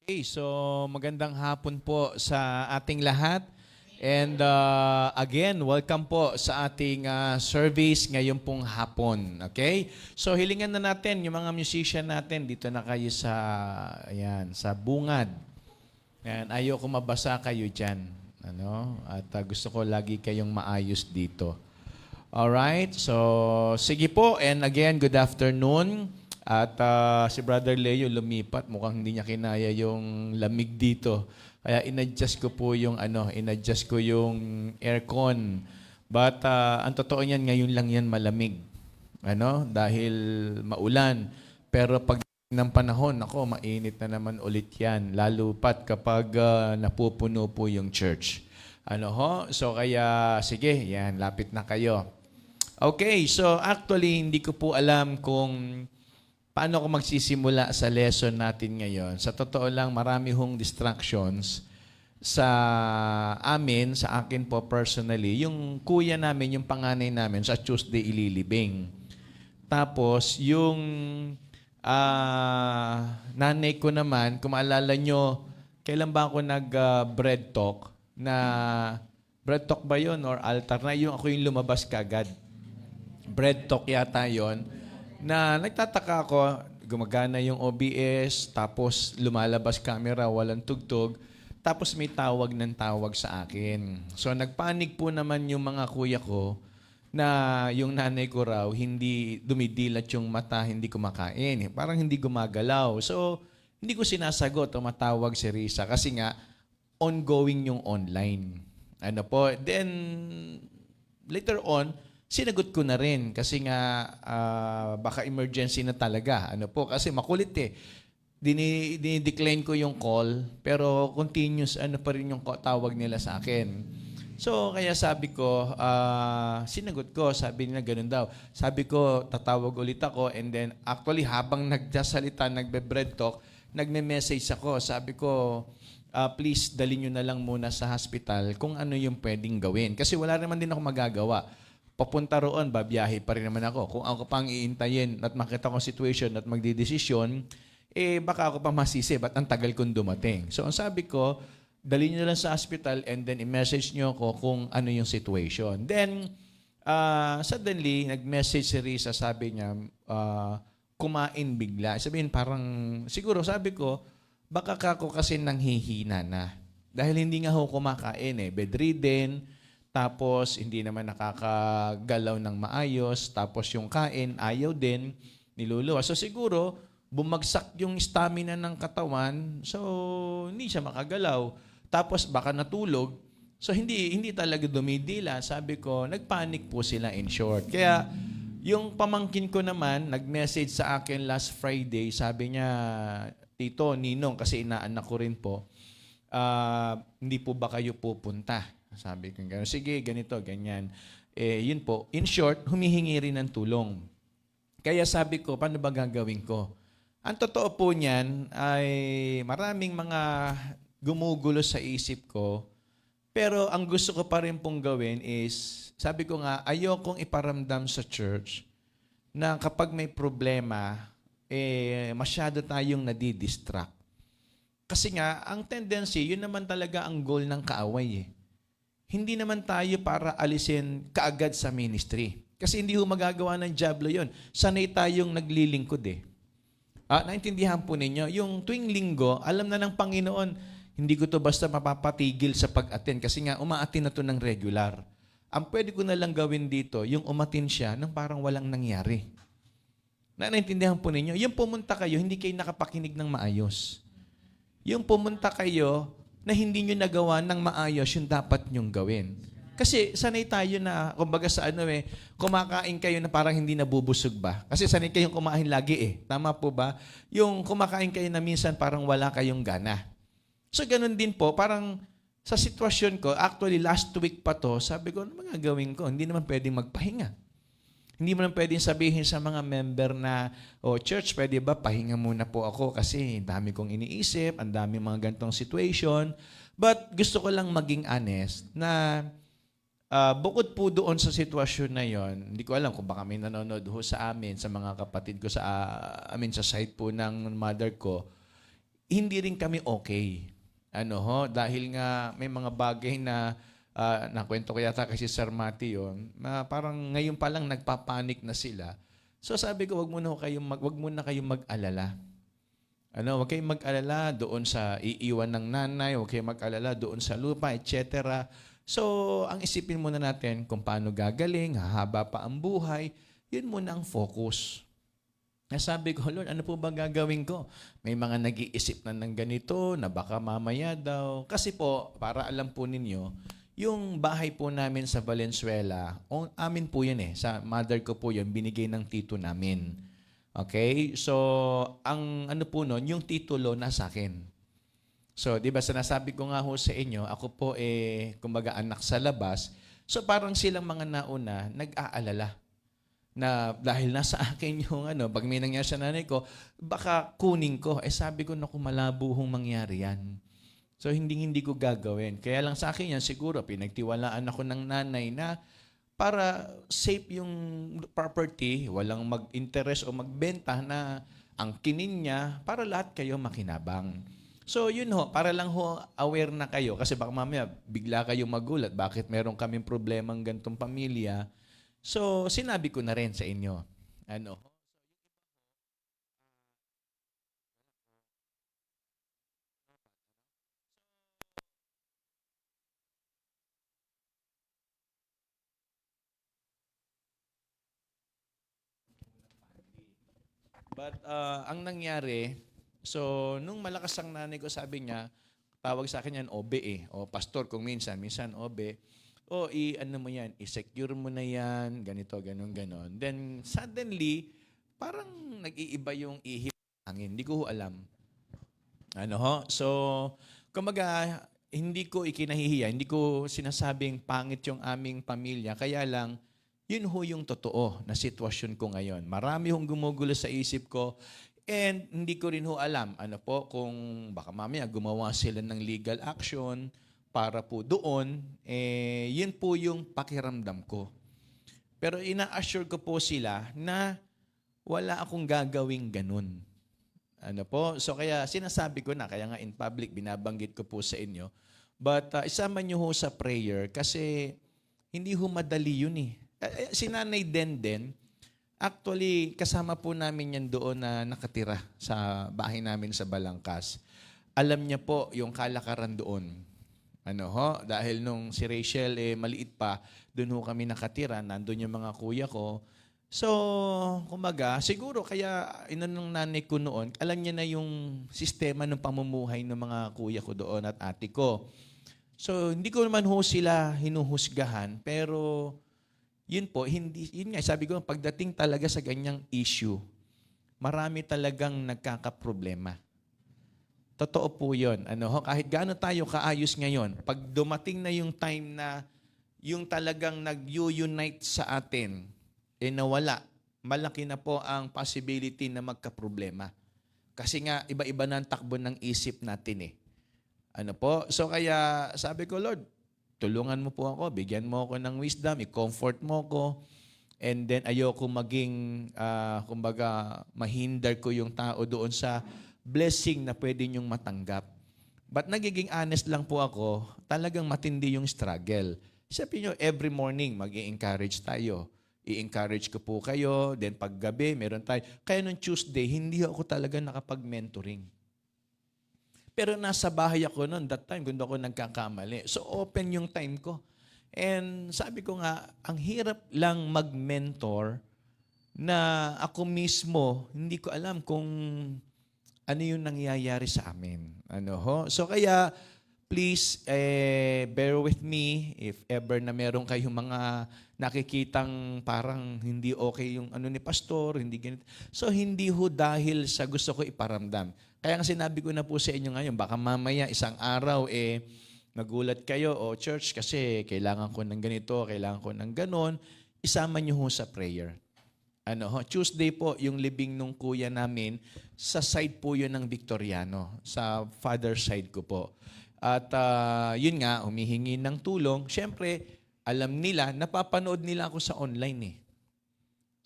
Okay, so magandang hapon po sa ating lahat. And again, welcome po sa ating service ngayon pong hapon. Okay? So hilingan na natin yung mga musician natin dito na kayo sa ayan, sa bungad. Ayan, ayoko mabasa kayo diyan, ano? At gusto ko lagi kayong maayos dito. Alright, so sige po, and again, good afternoon. At si Brother Leo lumipat, mukhang hindi niya kinaya yung lamig dito. Kaya inadjust ko po yung inadjust ko yung aircon. But ang totoo niyan, ngayon lang yan malamig. Dahil maulan. Pero pag ng panahon, ako, mainit na naman ulit yan. Lalo pat kapag napupuno po yung church. So kaya, sige, yan, lapit na kayo. Okay, so actually, hindi ko po alam kung paano ko magsisimula sa lesson natin ngayon. Sa totoo lang, marami hong distractions sa amin, sa akin po personally. Yung kuya namin, yung panganay namin, sa Tuesday ililibing. Tapos, yung nanay ko naman, kung maalala nyo, kailan ba ako nag-bread talk? Bread talk ba yun or altar na? Yung ako yung lumabas kagad. Bread talk yata yon na nagtataka ako, gumagana yung OBS, tapos lumalabas camera, walang tugtog, tapos may tawag ng tawag sa akin. So nagpanik po naman yung mga kuya ko na yung nanay ko raw, hindi dumidilat yung mata, hindi kumakain. Parang hindi gumagalaw. So hindi ko sinasagot, tumatawag si Risa kasi nga ongoing yung online. Then later on, sinagot ko na rin kasi nga baka emergency na talaga. Kasi makulit eh. Dinidecline ko yung call pero continuous pa rin yung tawag nila sa akin. So kaya sabi ko, sinagot ko, sabi nila ganun daw. Sabi ko, tatawag ulit ako and then actually habang nagsasalita, nagbe-bread talk, nagme-message ako. Sabi ko, please dalhin nyo na lang muna sa hospital kung ano yung pwedeng gawin. Kasi wala naman din ako magagawa. Papunta roon, babiyahe pa rin naman ako. Kung ako pang iintayin at makita ko situation at magdidesisyon, baka ako pa masisi, ba't ang tagal kong dumating? So, ang sabi ko, dali nyo lang sa hospital and then i-message nyo ako kung ano yung situation. Then, suddenly, nag-message si Risa, sabi niya, kumain bigla. Sabihin, parang, siguro, sabi ko, baka ako kasi nanghihina na. Dahil hindi nga ako kumakain bedridden, tapos, hindi naman nakakagalaw ng maayos. Tapos, yung kain, ayaw din, niluluwa. So, siguro, bumagsak yung stamina ng katawan. So, hindi siya makagalaw. Tapos, baka natulog. So, hindi talaga dumidila. Sabi ko, nagpanic po sila in short. Kaya, yung pamangkin ko naman, nag-message sa akin last Friday. Sabi niya, Tito, Ninong, kasi inaanak ko rin po, hindi po ba kayo pupunta? Sabi ko, sige, ganito, ganyan. Yun po, in short, humihingi rin ng tulong. Kaya sabi ko, paano ba gagawin ko? Ang totoo po niyan ay maraming mga gumugulo sa isip ko, pero ang gusto ko pa rin pong gawin is, sabi ko nga, ayokong iparamdam sa church na kapag may problema, masyado tayong nadidistract. Kasi nga, ang tendency, yun naman talaga ang goal ng kaaway Hindi naman tayo para alisin kaagad sa ministry. Kasi hindi ho magagawa ng diablo yun. Sanay tayong naglilingkod naintindihan po ninyo, yung tuwing linggo, alam na ng Panginoon, hindi ko to basta mapapatigil sa pag-attend kasi nga umaattend na to ng regular. Ang pwede ko na lang gawin dito, yung umattend siya nang parang walang nangyari. Naintindihan po ninyo, yung pumunta kayo, hindi kayo nakapakinig ng maayos. Yung pumunta kayo, na hindi nyo nagawa ng maayos yung dapat nyong gawin. Kasi sanay tayo na, kumbaga sa kumakain kayo na parang hindi nabubusog ba? Kasi sanay kayong kumain lagi Tama po ba? Yung kumakain kayo na minsan parang wala kayong gana. So ganun din po, parang sa sitwasyon ko, actually last week pa to, sabi ko, ano mga gawin ko? Hindi naman pwedeng magpahinga. Hindi mo naman pwedeng sabihin sa mga member na, church, pwede ba pahinga muna po ako kasi dami kong iniisip, ang dami mga gantong situation. But gusto ko lang maging honest na bukod po doon sa sitwasyon na yon, hindi ko alam kung baka may nanonood ho sa amin, sa mga kapatid ko sa amin sa site po ng mother ko, hindi rin kami okay. Ano ho, dahil nga may mga bagay na nakwento ko yata kasi Sir Mati yun, na parang ngayon pa lang nagpapanik na sila. So sabi ko, wag muna kayong mag-alala. Ano, huwag kayong mag-alala doon sa iiwan ng nanay, huwag kayong mag-alala doon sa lupa, etc. So, ang isipin muna natin kung paano gagaling, hahaba pa ang buhay, yun muna ang focus. Sabi ko, Lord, ano po ba gagawin ko? May mga nag-iisip na ng ganito, na baka mamaya daw. Kasi po, para alam po ninyo, yung bahay po namin sa Valenzuela, amin po yun sa mother ko po yun, binigay ng tito namin. Okay? So, ang ano po nun, yung titulo nasa akin. So, di ba, sinasabi ko nga ho sa inyo, ako po kumbaga anak sa labas. So, parang silang mga nauna, nag-aalala na dahil nasa akin yung pag may nangyari sa nanay ko, baka kunin ko. Sabi ko, naku, malabo hong mangyari yan. So, hindi ko gagawin. Kaya lang sa akin yan, siguro, pinagtiwalaan ako ng nanay na para safe yung property, walang mag-interest o magbenta na ang kinin niya para lahat kayo makinabang. So yun ho, para lang ho aware na kayo kasi baka mamaya bigla kayong magulat bakit meron kaming problemang gantong pamilya. So sinabi ko na rin sa inyo. Ano? But ang nangyari, so nung malakas ang nanay ko, sabi niya, tawag sa akin yan OB o pastor kung minsan OB. Ano mo yan, i-secure mo na yan, ganito, ganon. Then suddenly, parang nag-iiba yung ihip ng hangin. Hindi ko alam. Ano ho? So, kumaga, hindi ko ikinahihiya, hindi ko sinasabing pangit yung aming pamilya. Kaya lang, yun ho yung totoo na sitwasyon ko ngayon. Marami hong gumugulo sa isip ko and hindi ko rin ho alam kung baka mamaya gumawa sila ng legal action para po doon, yun po yung pakiramdam ko. Pero ina-assure ko po sila na wala akong gagawing ganun. So kaya sinasabi ko na, kaya nga in public, binabanggit ko po sa inyo. But isama nyo ho sa prayer kasi hindi ho madali yun si Nanay Denden, actually, kasama po namin yan doon na nakatira sa bahay namin sa Balangkas. Alam niya po yung kalakaran doon. Dahil nung si Rachel maliit pa, doon ho kami nakatira, nandun yung mga kuya ko. So, kumaga, siguro kaya inanong nanay ko noon, alam niya na yung sistema ng pamumuhay ng mga kuya ko doon at ate ko. So, hindi ko naman ho sila hinuhusgahan, pero yun po, yun nga, sabi ko, pagdating talaga sa ganyang issue, marami talagang nagkakaproblema. Totoo po yun. Kahit gaano tayo kaayos ngayon, pag dumating na yung time na yung talagang nag-unite sa atin, nawala, malaki na po ang possibility na magkaproblema. Kasi nga, iba-iba na ang takbo ng isip natin So kaya sabi ko, Lord, tulungan mo po ako, bigyan mo ako ng wisdom, i-comfort mo ako, and then ayoko maging, kumbaga, mahindar ko yung tao doon sa blessing na pwede niyong matanggap. But nagiging honest lang po ako, talagang matindi yung struggle. Sabi niyo, every morning, mag-i-encourage tayo. I-encourage ko po kayo, then paggabi, meron tayo. Kaya nung Tuesday, hindi ako talaga nakapag-mentoring. Pero nasa bahay ako noon, that time, kung ako nagkakamali. So, open yung time ko. And sabi ko nga, ang hirap lang mag-mentor na ako mismo, hindi ko alam kung ano yung nangyayari sa amin. So, kaya, please, bear with me if ever na meron kayong mga nakikitang parang hindi okay yung ni pastor, hindi ganito. So, hindi ho dahil sa gusto ko iparamdam. Kaya nga sinabi ko na po sa inyo ngayon, baka mamaya isang araw nagulat kayo, church, kasi kailangan ko ng ganito, kailangan ko ng ganon, isama niyo ho sa prayer. Tuesday po, yung libing nung kuya namin, sa side po yun ng Victoriano, sa father side ko po. At yun nga, humihingi ng tulong. Siyempre, alam nila, napapanood nila ako sa online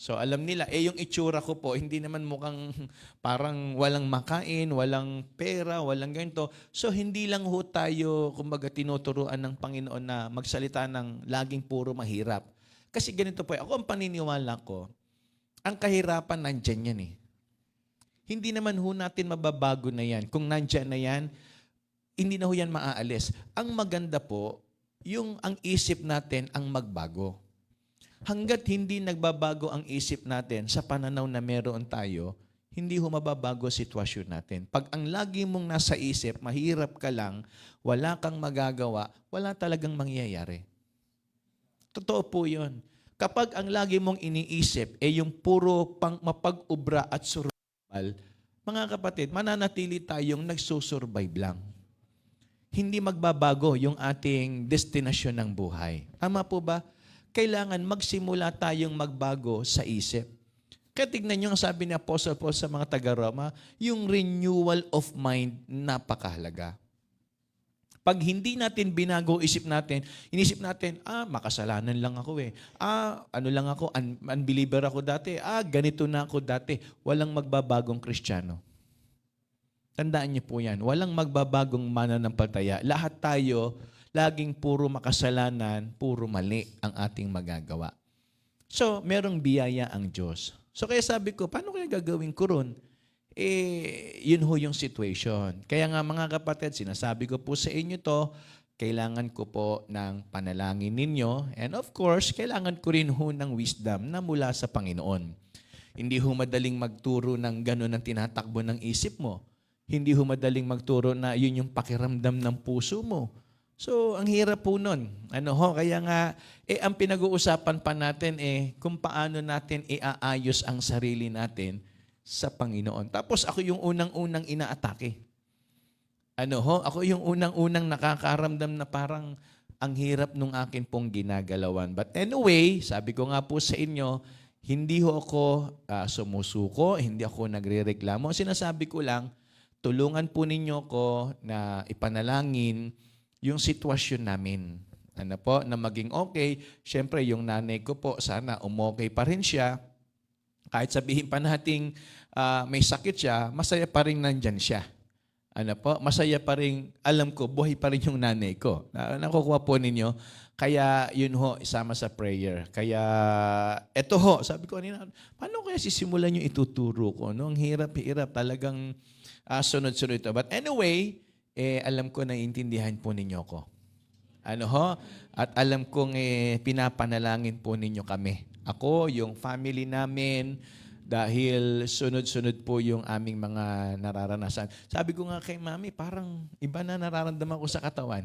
So alam nila, yung itsura ko po, hindi naman mukhang parang walang makain, walang pera, walang ganito. So hindi lang ho tayo, kumbaga, tinuturuan ng Panginoon na magsalita ng laging puro mahirap. Kasi ganito po, ako ang paniniwala ko, ang kahirapan nandyan yan eh. Hindi naman ho natin mababago na yan. Kung nandyan na yan, hindi na ho yan maaalis. Ang maganda po, yung ang isip natin ang magbago. Hanggat hindi nagbabago ang isip natin sa pananaw na meron tayo, hindi ho mababago sitwasyon natin. Pag ang lagi mong nasa isip, mahirap ka lang, wala kang magagawa, wala talagang mangyayari. Totoo po yun. Kapag ang lagi mong iniisip yung puro mapag-ubra at survival, mga kapatid, mananatili tayong nagsusurvive lang. Hindi magbabago yung ating destinasyon ng buhay. Tama po ba? Kailangan magsimula tayong magbago sa isip. Kaya tignan nyo ang sabi ni Apostle Paul sa mga taga-Roma, yung renewal of mind, napakahalaga. Pag hindi natin binago isip natin, inisip natin, makasalanan lang ako eh. Ano lang ako, unbeliever ako dati. Ganito na ako dati. Walang magbabagong Kristiyano. Tandaan niyo po yan. Walang magbabagong mananampalataya. Lahat tayo, laging puro makasalanan, puro mali ang ating magagawa. So, merong biyaya ang Diyos. So, kaya sabi ko, paano kaya gagawin ko ron? Yun ho yung situation. Kaya nga mga kapatid, sinasabi ko po sa inyo to, kailangan ko po ng panalangin ninyo. And of course, kailangan ko rin ho ng wisdom na mula sa Panginoon. Hindi ho madaling magturo ng gano'n ang tinatakbo ng isip mo. Hindi ho madaling magturo na yun yung pakiramdam ng puso mo. So, ang hirap po nun. Kaya nga, ang pinag-uusapan pa natin kung paano natin iaayos ang sarili natin sa Panginoon. Tapos ako yung unang-unang inaatake. Ako yung unang-unang nakakaramdam na parang ang hirap nung akin pong ginagalawan. But anyway, sabi ko nga po sa inyo, hindi ho ako sumusuko, hindi ako nagrereklamo. Sinasabi ko lang, tulungan po ninyo ko na ipanalangin yung sitwasyon namin. Na maging okay. Siyempre, yung nanay ko po, sana umokay pa rin siya. Kahit sabihin pa nating may sakit siya, masaya pa rin nandyan siya. Masaya pa rin, alam ko, buhay pa rin yung nanay ko. Nakukuha po ninyo. Kaya yun ho, isama sa prayer. Kaya eto ho, sabi ko kanina, paano kaya sisimulan yung ituturo ko? Ang hirap-hirap, talagang sunod-sunod ito. But anyway, alam ko na intindihan po ninyo ko. At alam kong pinapanalangin po ninyo kami. Ako, yung family namin, dahil sunod-sunod po yung aming mga nararanasan. Sabi ko nga kay Mami, parang iba na nararamdaman ko sa katawan.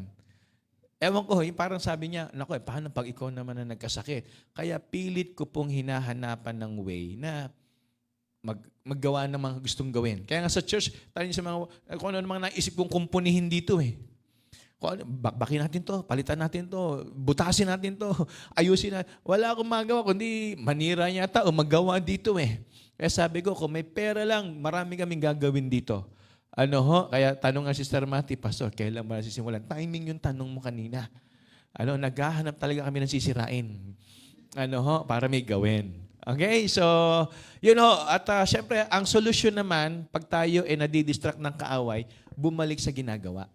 Ewan ko, parang sabi niya, paano pag ikaw naman na nagkasakit? Kaya pilit ko pong hinahanapan ng way na maggawa ng mga gustong gawin. Kaya nga sa church, tayo sa mga, kung ano namang naisip kong kumpunihin dito bakbakin natin to, palitan natin to, butasin natin to, ayusin natin. Wala akong magawa, kundi manira yata o magawa dito Kaya sabi ko, kung may pera lang, marami kaming gagawin dito. Kaya tanong nga si Sister Mati, Pastor, kailan ba nasisimulan? Timing yung tanong mo kanina. Naghahanap talaga kami ng sisirain. Para may gawin. Okay, so, at syempre, ang solusyon naman, pag tayo nadidistract ng kaaway, bumalik sa ginagawa.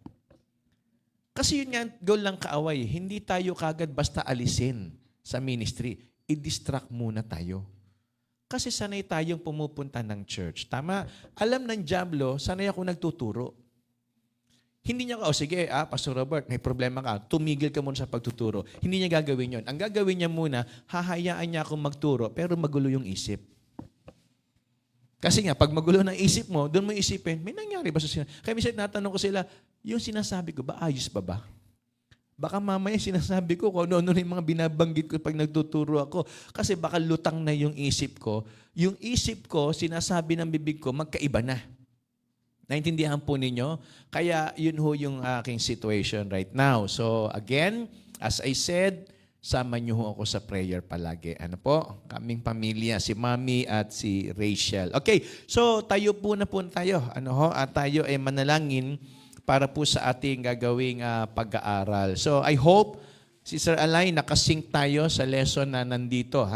Kasi yun nga, goal lang kaaway. Hindi tayo kagad basta alisin sa ministry. I-distract muna tayo. Kasi sanay tayong pumupunta ng church. Tama? Alam ng diablo, sanay ako nagtuturo. Hindi niya sige, Pastor Robert, may problema ka. Tumigil ka muna sa pagtuturo. Hindi niya gagawin yon. Ang gagawin niya muna, hahayaan niya akong magturo, pero magulo yung isip. Kasi nga, pag magulo ng isip mo, doon mo isipin, may nangyari ba sa sinasabi? Kaya minsan natanong ko sila, yung sinasabi ko ba, ayos pa ba? Baka mamaya sinasabi ko kung ano yung mga binabanggit ko pag nagtuturo ako. Kasi baka lutang na yung isip ko. Yung isip ko, sinasabi ng bibig ko, magkaiba na. Naintindihan po ninyo? Kaya yun ho yung aking situation right now. So again, as I said, sama niyo ho ako sa prayer palagi. Kaming pamilya, si Mami at si Rachel. Okay, so tayo po na tayo. At tayo ay manalangin para po sa ating gagawing pag-aaral. So I hope, Sister Alay, nakasync tayo sa lesson na nandito.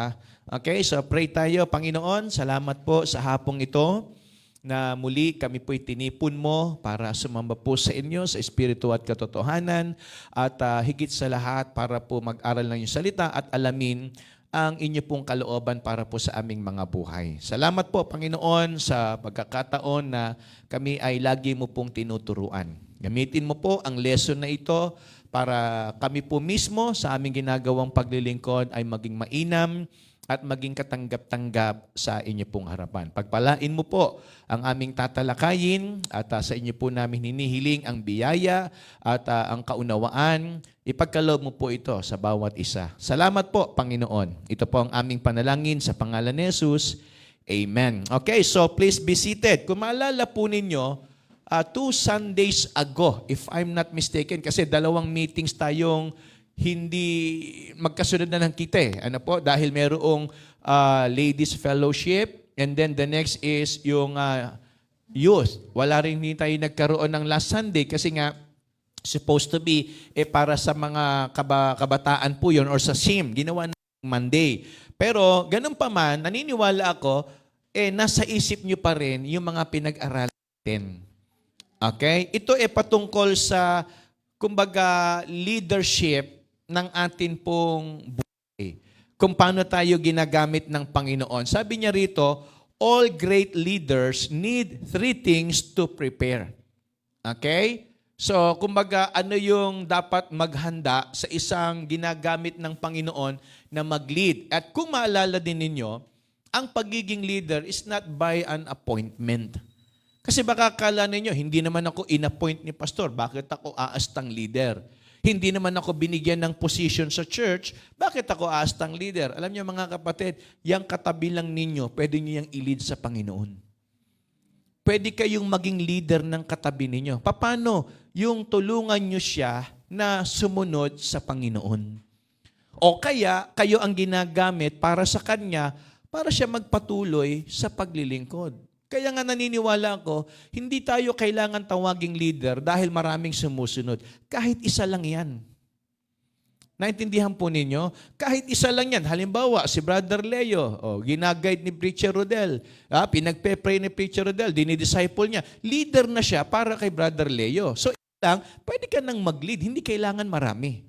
Okay, so pray tayo. Panginoon, salamat po sa hapong ito na muli kami po'y tinipon mo para sumamba po sa inyo sa espiritu at katotohanan at higit sa lahat para po mag-aral ng iyong salita at alamin ang inyo pong kalooban para po sa aming mga buhay. Salamat po, Panginoon, sa pagkakataon na kami ay lagi mo pong tinuturuan. Gamitin mo po ang lesson na ito para kami po mismo sa aming ginagawang paglilingkod ay maging mainam at maging katanggap-tanggap sa inyo pong harapan. Pagpalain mo po ang aming tatalakayin at sa inyo po namin hinihiling ang biyaya at ang kaunawaan. Ipagkaloob mo po ito sa bawat isa. Salamat po, Panginoon. Ito po ang aming panalangin sa pangalan ni Jesus. Amen. Okay, so please be seated. Kung maalala po ninyo, 2 Sundays ago, if I'm not mistaken, kasi 2 meetings tayong hindi magkasunod na ng kita eh. Ano po? Dahil merong ladies fellowship and then the next is yung youth. Wala rin hindi tayo nagkaroon ng last Sunday kasi nga supposed to be para sa mga kabataan po yun or sa SIM. Ginawa ng Monday. Pero ganun pa man, naniniwala ako, nasa isip nyo pa rin yung mga pinag-aralan natin. Okay? Ito patungkol sa, kumbaga, leadership ng atin pong buhay. Kung paano tayo ginagamit ng Panginoon. Sabi niya rito, all great leaders need 3 things to prepare. Okay? So, kumbaga, ano yung dapat maghanda sa isang ginagamit ng Panginoon na mag-lead? At kung maalala din ninyo, ang pagiging leader is not by an appointment. Kasi baka akala ninyo, hindi naman ako in-appoint ni pastor. Bakit ako aastang leader? Hindi naman ako binigyan ng position sa church. Bakit ako aastang leader? Alam niyo mga kapatid, yung katabi lang ninyo, pwede niyo yung i-lead sa Panginoon. Pwede kayong maging leader ng katabi ninyo. Paano? Yung tulungan niyo siya na sumunod sa Panginoon. O kaya, kayo ang ginagamit para sa Kanya, para siya magpatuloy sa paglilingkod. Kaya nga naniniwala ako, hindi tayo kailangan tawaging leader dahil maraming sumusunod. Kahit isa lang yan. Naintindihan po ninyo? Kahit isa lang yan. Halimbawa, si Brother Leo, ginaguide ni Preacher Rodel. Pinagpe-pray ni Preacher Rodel, dinidisciple niya. Leader na siya para kay Brother Leo. So, lang, pwede ka nang mag-lead. Hindi kailangan marami.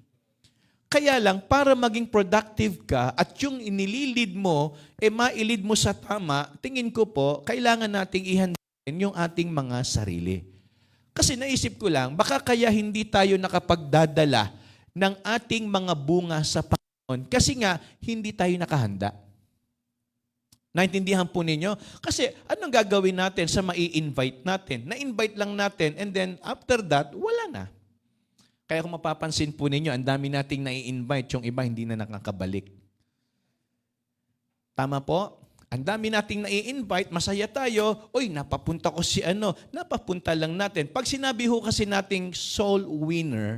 Kaya lang, para maging productive ka at yung inililid mo, mailid mo sa tama, tingin ko po, kailangan nating ihandin yung ating mga sarili. Kasi naisip ko lang, baka kaya hindi tayo nakapagdadala ng ating mga bunga sa Panginoon kasi nga, hindi tayo nakahanda. Naintindihan po ninyo? Kasi anong gagawin natin sa mai-invite natin? Na-invite lang natin and then after that, wala na. Kaya kung mapapansin po ninyo, ang dami nating nai-invite, yung iba hindi na nakakabalik. Tama po? Ang dami nating nai-invite, masaya tayo, napapunta ko si napapunta lang natin. Pag sinabi ho kasi nating soul winner,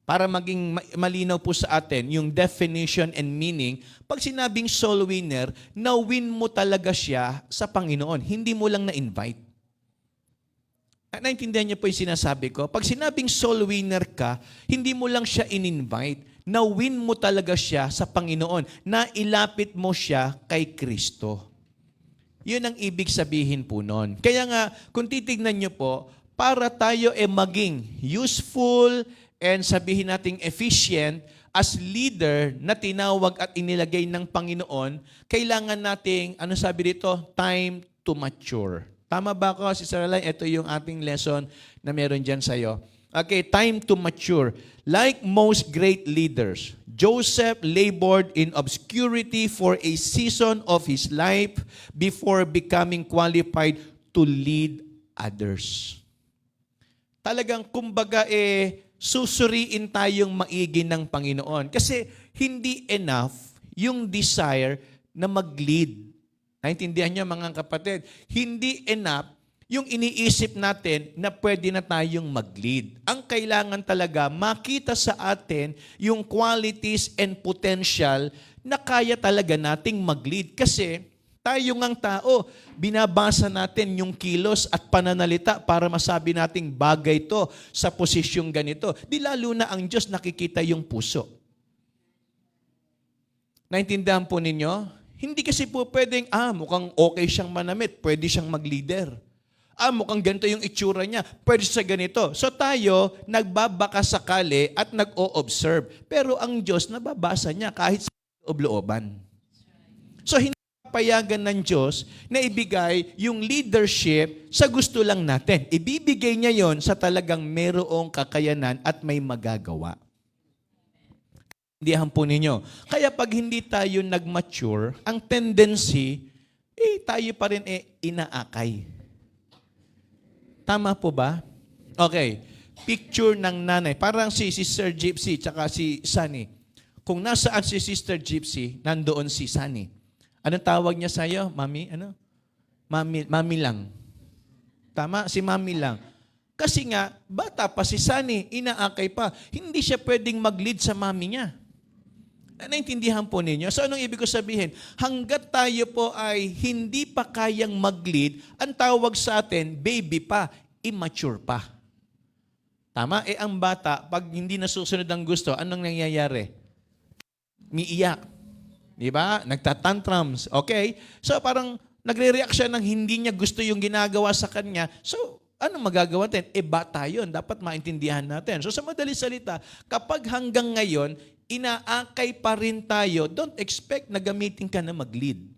para maging malinaw po sa atin, yung definition and meaning, pag sinabing soul winner, na-win mo talaga siya sa Panginoon. Hindi mo lang na-invite. Naintindihan niyo po yung sinasabi ko? Pag sinabing soul winner ka, hindi mo lang siya in-invite. Na-win mo talaga siya sa Panginoon. Nailapit mo siya kay Kristo. Yun ang ibig sabihin po nun. Kaya nga, kung titignan niyo po, para tayo maging useful and sabihin nating efficient as leader na tinawag at inilagay ng Panginoon, kailangan nating, sabi dito? Time to mature. Tama ba ako, Sister Alay? Ito yung ating lesson na meron dyan sa'yo. Okay, time to mature. Like most great leaders, Joseph labored in obscurity for a season of his life before becoming qualified to lead others. Talagang kumbaga susuriin tayong maigi ng Panginoon. Kasi hindi enough yung desire na mag-lead. Naintindihan niyo mga kapatid, hindi enough yung iniisip natin na pwede na tayong mag-lead. Ang kailangan talaga makita sa atin yung qualities and potential na kaya talaga nating mag-lead. Kasi tayo ngang tao, binabasa natin yung kilos at pananalita para masabi nating bagay to sa posisyong ganito. Di lalo na ang Diyos nakikita yung puso. Naintindihan po ninyo? Hindi kasi po pwedeng, mukhang okay siyang manamit, pwede siyang mag-leader. Mukhang ganito yung itsura niya, pwede sa ganito. So tayo, nagbabaka sakali at nag-o-observe. Pero ang Diyos, nababasa niya kahit sa loob-looban. So hindi papayagan ng Diyos na ibigay yung leadership sa gusto lang natin. Ibibigay niya yon sa talagang merong kakayanan at may magagawa. Intindihan po ninyo. Kaya pag hindi tayo nag-mature, ang tendency, tayo pa rin inaakay. Tama po ba? Okay. Picture ng nanay. Parang si Sister Gypsy tsaka si Sunny. Kung nasaan si Sister Gypsy, nandoon si Sunny. Anong tawag niya sa'yo? Mami? Ano? Mami lang. Tama? Si Mami lang. Kasi nga, bata pa si Sunny, inaakay pa. Hindi siya pwedeng mag-lead sa mami niya. Naintindihan po ninyo? So anong ibig ko sabihin? Hanggat tayo po ay hindi pa kayang mag-lead, ang tawag sa atin, baby pa, immature pa. Tama? Ang bata, pag hindi nasusunod ang gusto, anong nangyayari? Miiyak. Di ba? Nagtatantrums. Okay? So parang nagre-react siya ng hindi niya gusto yung ginagawa sa kanya. So, anong magagawa natin? Bata yun. Dapat maintindihan natin. So sa madali salita, kapag hanggang ngayon, inaakay pa rin tayo, don't expect na gamitin ka na mag-lead.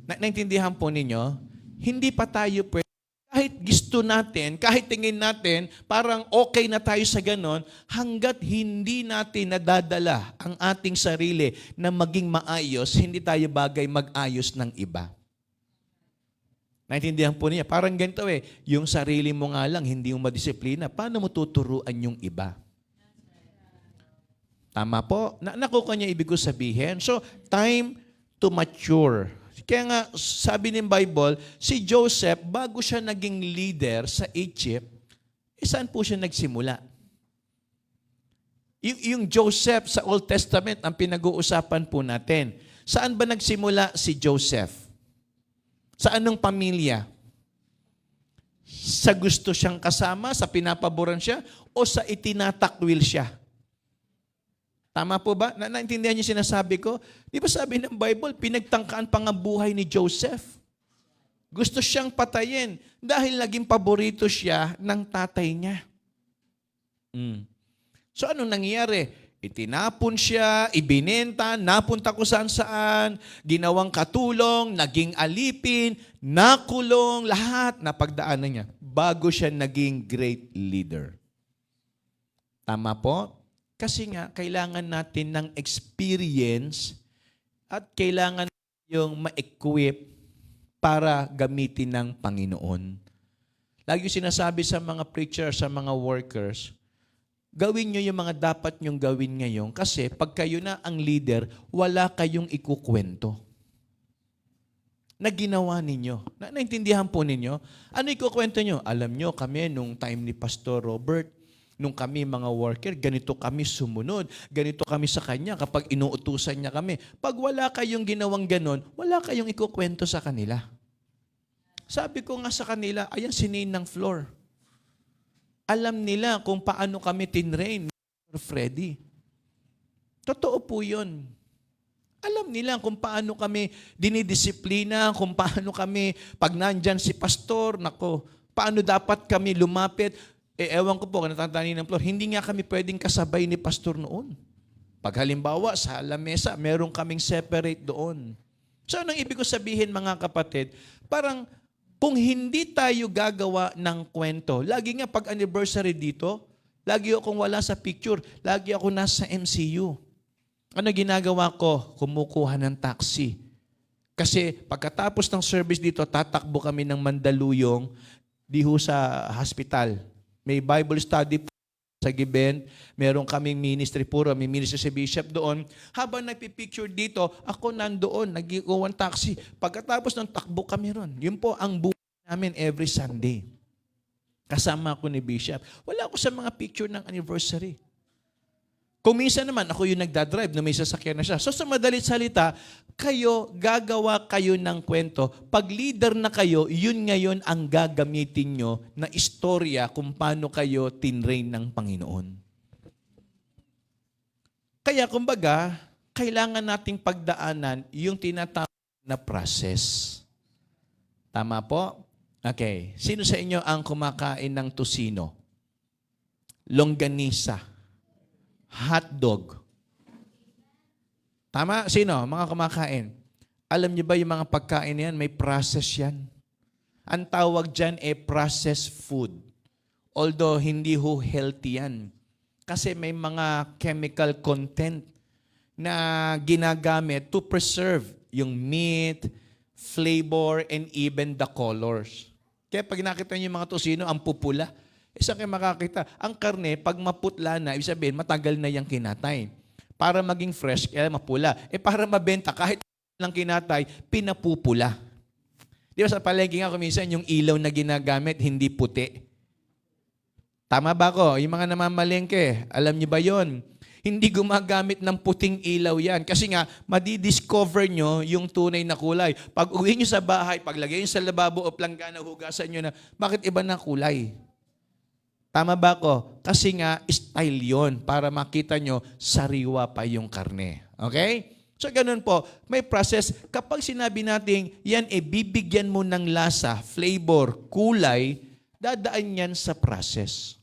Naintindihan po ninyo? Hindi pa tayo pwede. Kahit gusto natin, kahit tingin natin, parang okay na tayo sa ganon, hanggat hindi natin nadadala ang ating sarili na maging maayos, hindi tayo bagay mag-ayos ng iba. Naintindihan po niya? Parang ganito yung sarili mo nga lang, hindi mo madisiplina, paano mo tuturuan yung iba? Tama po? Nakuha niya ibig ko sabihin. So, time to mature. Kaya nga, sabi ng Bible, si Joseph, bago siya naging leader sa Egypt, saan po siya nagsimula? Yung Joseph sa Old Testament, ang pinag-uusapan po natin. Saan ba nagsimula si Joseph? Sa anong pamilya? Sa gusto siyang kasama, sa pinapaboran siya, o sa itinatakwil siya? Tama po ba? Naintindihan niyo sinasabi ko? Di ba sabi ng Bible, pinagtangkaan pa nga buhay ni Joseph? Gusto siyang patayin dahil naging paborito siya ng tatay niya. So anong nangyayari? Itinapon siya, ibinenta, napunta kung saan-saan, ginawang katulong, naging alipin, nakulong, lahat napagdaanan niya bago siya naging great leader. Tama po? Kasi nga, kailangan natin ng experience at kailangan yung ma-equip para gamitin ng Panginoon. Lagi sinasabi sa mga preachers, sa mga workers, gawin nyo yung mga dapat nyong gawin ngayon kasi pag kayo na ang leader, wala kayong ikukwento na ginawa ninyo. Naintindihan po ninyo? Ano ikukwento nyo? Alam nyo, kami nung time ni Pastor Robert, nung kami mga worker, ganito kami sumunod, ganito kami sa kanya kapag inuutusan niya kami. Pag wala kayong ginawang ganon, wala kayong ikukwento sa kanila. Sabi ko nga sa kanila, ayan sinin ng floor. Alam nila kung paano kami tinrain ni Freddy. Totoo po yun. Alam nila kung paano kami dinidisiplina, kung paano kami, pag nandyan si pastor, paano dapat kami lumapit. Ewan ko po, natatani ng floor, hindi nga kami pwedeng kasabay ni pastor noon. Pag halimbawa, sa lamesa, meron kaming separate doon. So, anong ibig ko sabihin mga kapatid? Parang, kung hindi tayo gagawa ng kwento, lagi nga pag anniversary dito, lagi akong wala sa picture, lagi ako nasa MCU. Ano ginagawa ko? Kumukuha ng taxi. Kasi pagkatapos ng service dito, tatakbo kami ng Mandaluyong, diho sa hospital. May Bible study sa Giben, meron kaming ministry puro, may ministry si Bishop doon. Habang nagpipicture dito, ako nandoon, nag-iwan taxi. Pagkatapos ng takbo kami ron. Yun po ang buhay namin every Sunday. Kasama ako ni Bishop. Wala ako sa mga picture ng anniversary. Kung minsan naman, ako yung nagdadrive na may sasakyan na siya. So sa madalit salita, gagawa kayo ng kwento. Pag leader na kayo, yun ngayon ang gagamitin nyo na istorya kung paano kayo tinrain ng Panginoon. Kaya kumbaga, kailangan nating pagdaanan yung tinatawag na process. Tama po? Okay. Sino sa inyo ang kumakain ng tusino? Longganisa? Hotdog? Tama? Sino? Mga kumakain. Alam niyo ba yung mga pagkain yan, may process yan. Ang tawag dyan processed food. Although hindi ho healthy yan. Kasi may mga chemical content na ginagamit to preserve yung meat, flavor, and even the colors. Kaya pag nakita niyo yung mga tusino, ang pupula. Isa kayo makakita. Ang karne, pag maputla na, ibig sabihin, matagal na yung kinatay. Para maging fresh, kaya mapula. Para mabenta, kahit lang kinatay, pinapupula. Di ba sa palengke nga kuminsan, yung ilaw na ginagamit, hindi puti. Tama ba ko? Yung mga namamalengke, alam niyo ba yon? Hindi gumagamit ng puting ilaw yan. Kasi nga, madidiscover nyo yung tunay na kulay. Pag uwi nyo sa bahay, paglagay nyo sa lababo o planggana, hugasan nyo na, bakit iba na kulay? Tama ba ko? Kasi nga, style yon para makita nyo, sariwa pa yung karne. Okay? So, ganun po. May process. Kapag sinabi natin, yan bibigyan mo ng lasa, flavor, kulay, dadaan yan sa process.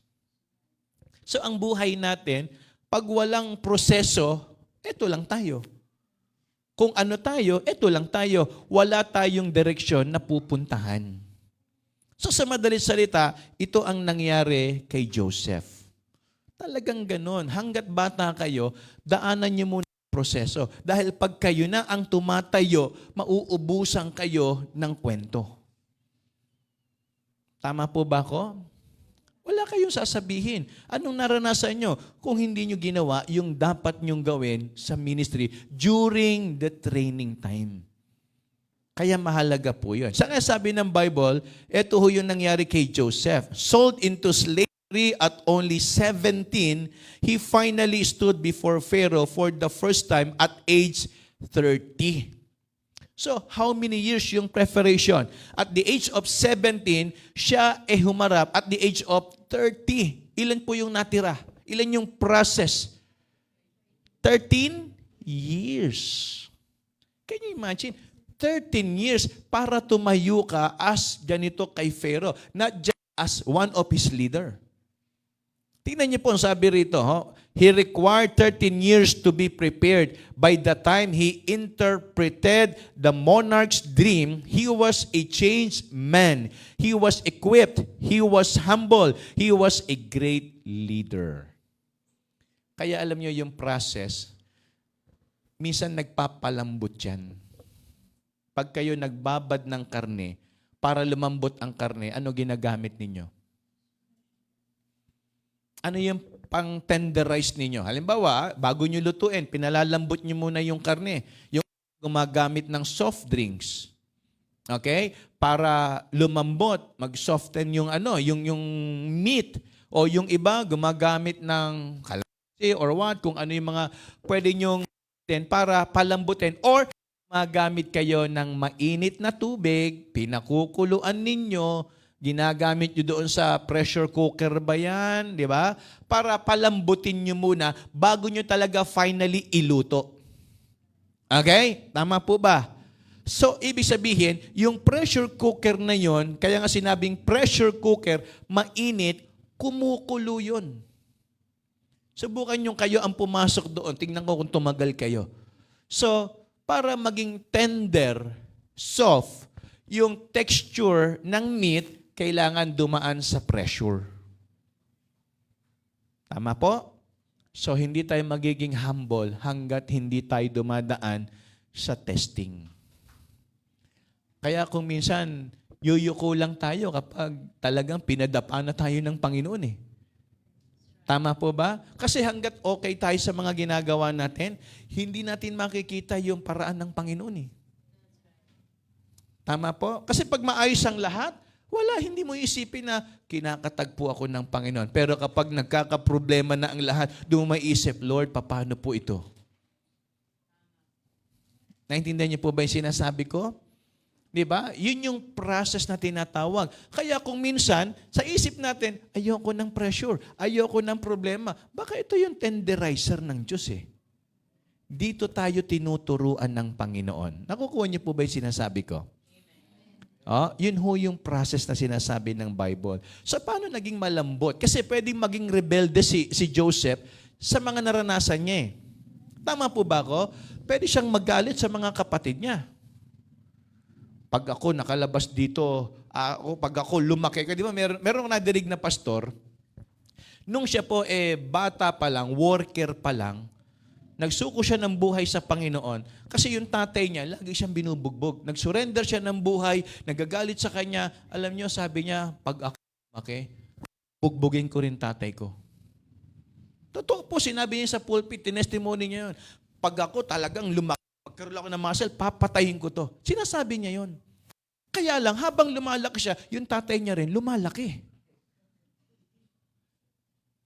So, ang buhay natin, pag walang proseso, eto lang tayo. Kung ano tayo, eto lang tayo. Wala tayong direksyon na pupuntahan. So sa madaling salita, ito ang nangyari kay Joseph. Talagang ganon. Hanggat bata kayo, daanan niyo muna ang proseso. Dahil pag kayo na ang tumatayo, mauubusan kayo ng kwento. Tama po ba ako? Wala kayong sasabihin. Anong naranasan nyo kung hindi nyo ginawa yung dapat nyong gawin sa ministry during the training time? Kaya mahalaga po yun. Sa nga sabi ng Bible, ito ho yung nangyari kay Joseph. Sold into slavery at only 17, he finally stood before Pharaoh for the first time at age 30. So, how many years yung preparation? At the age of 17, siya humarap at the age of 30. Ilan po yung natira? Ilan yung process? 13 years. Can you imagine? 13 years para tumayo ka as ganito kay Pharaoh, not just as one of his leader. Tingnan niyo po ang sabi rito, he required 13 years to be prepared. By the time he interpreted the monarch's dream, he was a changed man. He was equipped. He was humble. He was a great leader. Kaya alam niyo yung process, minsan nagpapalambot yan. Pag kayo nagbabad ng karne, para lumambot ang karne, ano ginagamit ninyo? Ano yung pang-tenderize ninyo? Halimbawa, bago nyo lutuin, pinalalambot nyo muna yung karne. Yung gumagamit ng soft drinks. Okay? Para lumambot, mag-soften yung yung meat. O yung iba, gumagamit ng kalamansi or what, kung ano yung mga pwede nyong para palambutin. Or magamit kayo ng mainit na tubig, pinakukuluan ninyo, ginagamit nyo doon sa pressure cooker ba yan, di ba? Para palambutin nyo muna bago nyo talaga finally iluto. Okay? Tama po ba? So, ibig sabihin, yung pressure cooker na yon, kaya nga sinabing pressure cooker, mainit, kumukulo yun. Subukan nyo kayo ang pumasok doon. Tingnan ko kung tumagal kayo. So, para maging tender, soft, yung texture ng meat, kailangan dumaan sa pressure. Tama po? So, hindi tayo magiging humble hanggat hindi tayo dumadaan sa testing. Kaya kung minsan, yuyuko lang tayo kapag talagang pinadapa na tayo ng Panginoon eh. Tama po ba? Kasi hanggat okay tayo sa mga ginagawa natin, hindi natin makikita yung paraan ng Panginoon eh. Tama po? Kasi pag maayos ang lahat, wala, hindi mo isipin na kinakatagpo ako ng Panginoon. Pero kapag nagkakaproblema na ang lahat, doon mo maiisip, Lord, paano po ito? Naintindihan niyo po ba yung sinasabi ko? Diba? Yun yung process na tinatawag. Kaya kung minsan, sa isip natin, ayoko ng pressure, ayoko ng problema. Baka ito yung tenderizer ng Diyos eh. Dito tayo tinuturuan ng Panginoon. Nakukuha niyo po ba yung sinasabi ko? Oh, yun ho yung process na sinasabi ng Bible. So, paano naging malambot? Kasi pwedeng maging rebelde si Joseph sa mga naranasan niya eh. Tama po ba ako? Pwede siyang magalit sa mga kapatid niya. Pag ako nakalabas dito, pag ako lumaki, di ba meron nadinig na pastor, nung siya po bata pa lang, worker pa lang, nagsuko siya ng buhay sa Panginoon kasi yung tatay niya, lagi siyang binubugbog. Nag-surrender siya ng buhay, nagagalit sa kanya. Alam niyo, sabi niya, pag ako lumaki, bugbugin ko rin tatay ko. Totoo po, sinabi niya sa pulpit, tinestimony niya yun. Pag ako talagang lumaki, pagkaroon ako ng muscle, papatayin ko to. Sinasabi niya yun. Kaya lang, habang lumalaki siya, yung tatay niya rin, lumalaki.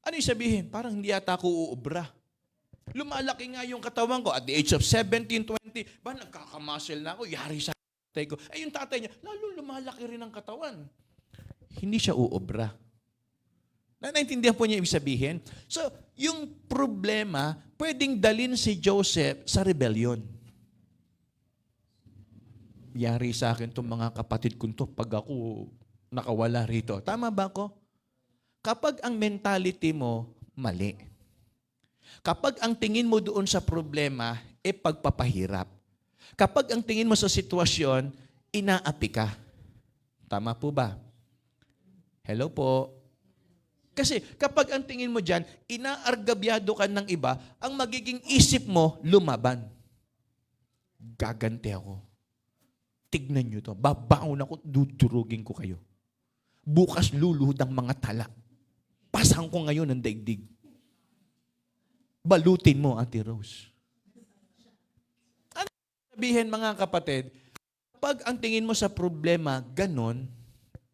Ano yung sabihin? Parang hindi yata ako uubra. Lumalaki nga yung katawan ko. At the age of 17, 20, ba nagkakamuscle na ako, yari sa tatay ko. Yung tatay niya, lalo lumalaki rin ang katawan. Hindi siya uubra. Naintindihan po niya ibig sabihin? So, yung problema, pwedeng dalin si Joseph sa rebellion. Yari sa akin itong mga kapatid ko to pag ako nakawala rito. Tama ba ako? Kapag ang mentality mo mali, kapag ang tingin mo doon sa problema, pagpapahirap. Kapag ang tingin mo sa sitwasyon, inaapi ka. Tama po ba? Hello po. Kasi kapag ang tingin mo dyan, inaargabyado ka ng iba, ang magiging isip mo, lumaban. Gaganti ako. Tignan nyo to. Babaon ako, dudurugin ko kayo. Bukas luluhod ang mga tala. Pasang ko ngayon ng daigdig. Balutin mo, Ate Rose. Ano sabihin mga kapatid? Pag ang tingin mo sa problema, ganon,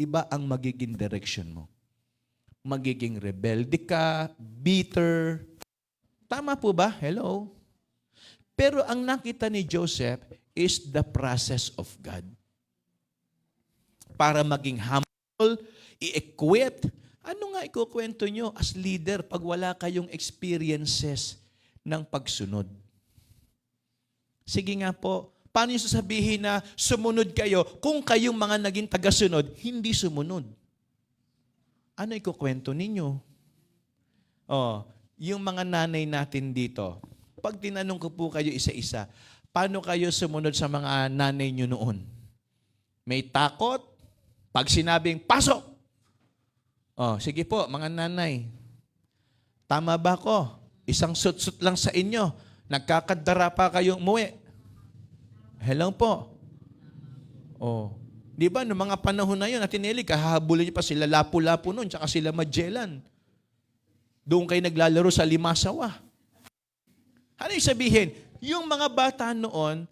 iba ang magiging direction mo. Magiging rebelde ka, bitter. Tama po ba? Hello? Pero ang nakita ni Joseph is the process of God. Para maging humble, i-equip. Ano nga ikukwento nyo as leader pag wala kayong experiences ng pagsunod? Sige nga po, paano nyo sasabihin na sumunod kayo kung kayong mga naging tagasunod, hindi sumunod? Ano ikukwento ninyo? Yung mga nanay natin dito, pag tinanong ko po kayo isa-isa, paano kayo sumunod sa mga nanay nyo noon? May takot? Pag sinabing, pasok! Sige po, mga nanay. Tama ba ko? Isang sut-sut lang sa inyo. Nagkakadara pa kayong umuwi. Hello po. Di ba, noong mga panahon na yun, Atineli, kahabulin niyo pa sila Lapu-Lapu noon, tsaka sila Magellan. Doon kayo naglalaro sa Limasawa. Ano yung sabihin? Yung mga bata noon,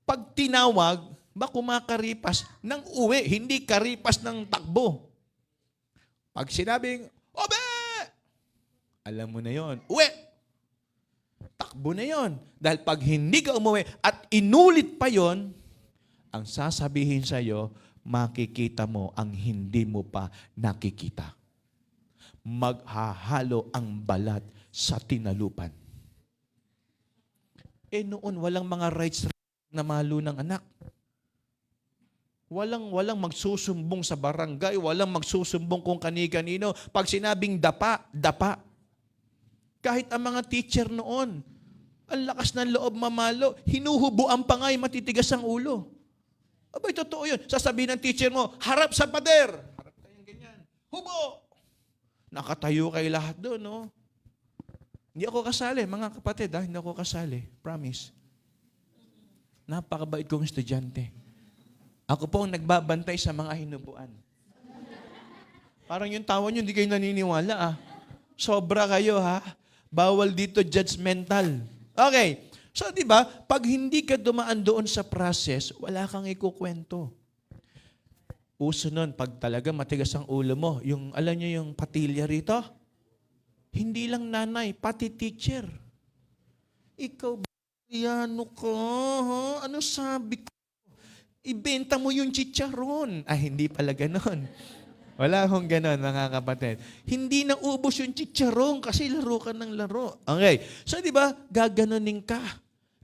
pag tinawag, kumakaripas ng uwi, hindi karipas ng takbo. Pag sinabing, Obe! Alam mo na yon, uwi! Takbo na yon. Dahil pag hindi ka umuwi at inulit pa yon, ang sasabihin sa'yo, makikita mo ang hindi mo pa nakikita. Maghahalo ang balat sa tinalupan. Noon, walang mga rights na malo ng anak. Walang magsusumbong sa barangay, walang magsusumbong kung kani-kanino. Pag sinabing dapa, dapa. Kahit ang mga teacher noon, ang lakas ng loob mamalo, hinuhubuan pa nga matitigas ang ulo. Abay, totoo yun. Sasabihin ng teacher mo, harap sa pader. Harap kayong ganyan. Hubo! Nakatayo kayo lahat doon, no? Hindi ako kasali, mga kapatid, hindi ako kasali. Promise. Napakabait kong estudyante. Ako po ang nagbabantay sa mga hinubuan. Parang yung tawa nyo, hindi kayo naniniwala, Sobra kayo, Bawal dito judgmental. Okay. So, di ba, pag hindi ka dumaan doon sa process, wala kang ikukwento. Uso nun, pag talaga matigas ang ulo mo, alam nyo yung patilya rito? Hindi lang nanay, pati teacher. Ikaw, ano ka? Ano sabi ko? Ibenta mo yung chicharon. Hindi pala ganon. Wala akong ganon, mga kapatid. Hindi na ubos yung chicharon kasi laro ka ng laro. Okay. So, di ba, gaganonin ka.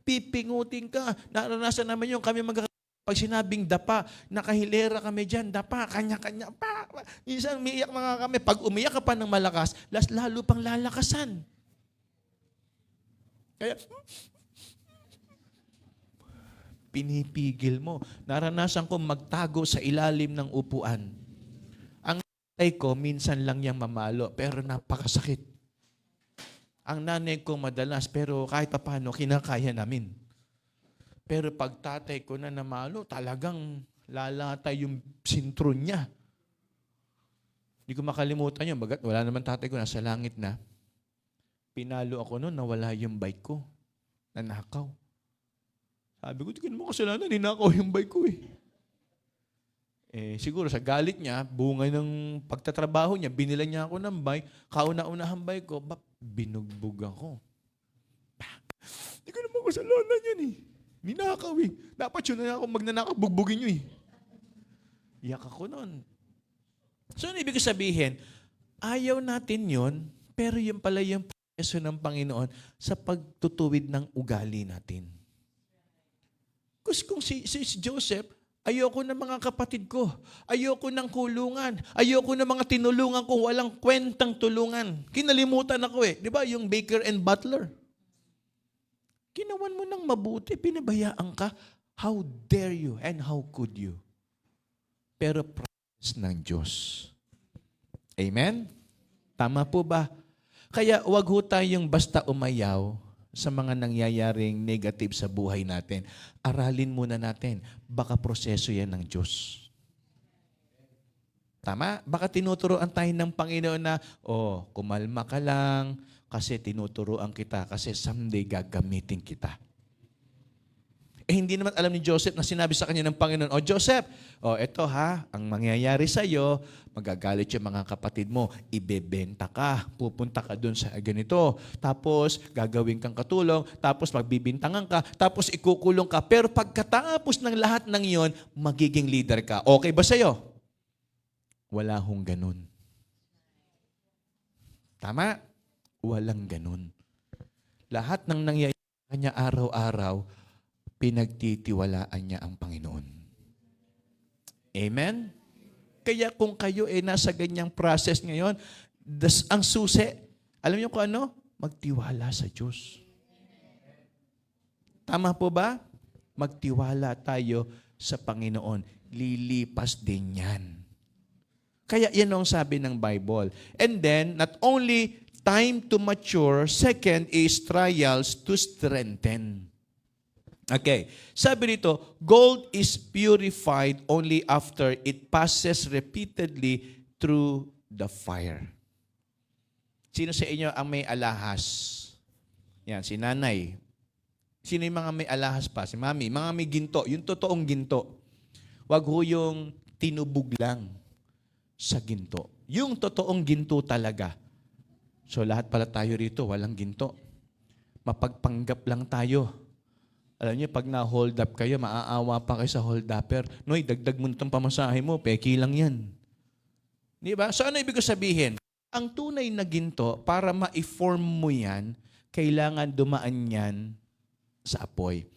pipingutin ka. Naranasan naman yung kami pag sinabing dapa, nakahilera kami dyan, dapa, kanya-kanya, pa. Minsan umiiyak mga kami. Pag umiyak ka pa ng malakas, lalo pang lalakasan. Kaya, pinipigil mo. Naranasan ko magtago sa ilalim ng upuan. Ang nanay ko, minsan lang niyang mamalo, pero napakasakit. Ang nanay ko madalas, pero kahit paano, kinakaya namin. Pero pag tatay ko na namalo, talagang lalatay yung sintron niya. Hindi ko makalimutan yun. Bagat wala naman tatay ko, nasa langit na. Pinalo ako noon, nawala yung bike ko. Nanakaw. Sabi ko, tignan mo kasalanan, ninakaw yung bike ko eh. Siguro sa galit niya, bunga ng pagtatrabaho niya, binila niya ako ng bike, kauna-unahang bike ko, binugbog ako. Hindi ko naman kasalanan yan eh. Ninakaw eh. Dapat yun na ako magnanakaw, bugbugin nyo eh. Iyak ako noon. So, ano ibig sabihin? Ayaw natin yun, pero yun pala yung proseso ng Panginoon sa pagtutuwid ng ugali natin. Kasi kung si Joseph, ayoko ng mga kapatid ko. Ayoko ng kulungan. Ayoko ng mga tinulungan ko. Walang kwentang tulungan. Kinalimutan ako eh. Di ba yung baker and butler? Ginawan mo ng mabuti, pinabayaan ka. How dare you and how could you? Pero promise ng Diyos. Amen? Tama po ba? Kaya wag ho tayong basta umayaw sa mga nangyayaring negative sa buhay natin. Aralin muna natin. Baka proseso yan ng Diyos. Tama? Baka tinuturoan tayo ng Panginoon na, kumalma ka lang, kasi tinuturoan kita, kasi someday gagamitin kita. Hindi naman alam ni Joseph na sinabi sa kanya ng Panginoon, Joseph, eto ha, ang mangyayari sa'yo, magagalit yung mga kapatid mo, ibebenta ka, pupunta ka dun sa ganito, tapos gagawin kang katulong, tapos magbibintangan ka, tapos ikukulong ka, pero pagkatapos ng lahat ng iyon, magiging leader ka. Okay ba sa'yo? Wala hong ganun. Tama? Walang ganun. Lahat ng nangyayari kanya araw-araw, pinagtitiwalaan niya ang Panginoon. Amen? Kaya kung kayo nasa ganyang process ngayon, ang susi, alam niyo kung ano? Magtiwala sa Diyos. Tama po ba? Magtiwala tayo sa Panginoon. Lilipas din yan. Kaya yan ang sabi ng Bible. And then, not only time to mature, second is trials to strengthen. Okay. Sabi dito, gold is purified only after it passes repeatedly through the fire. Sino sa inyo ang may alahas? Yan, si nanay. Sino yung mga may alahas pa? Si mami. Mga may ginto. Yung totoong ginto. Wag ho yung tinubog lang sa ginto. Yung totoong ginto talaga. So lahat pala tayo rito, walang ginto. Mapagpanggap lang tayo. Alam niyo, pag na-hold up kayo, maaawa pa kayo sa hold-upper. Noy, dagdag mo itong pamasahe mo, peki lang yan. Di ba? So ano ibig ko sabihin? Ang tunay na ginto, para ma-form mo yan, kailangan dumaan yan sa apoy.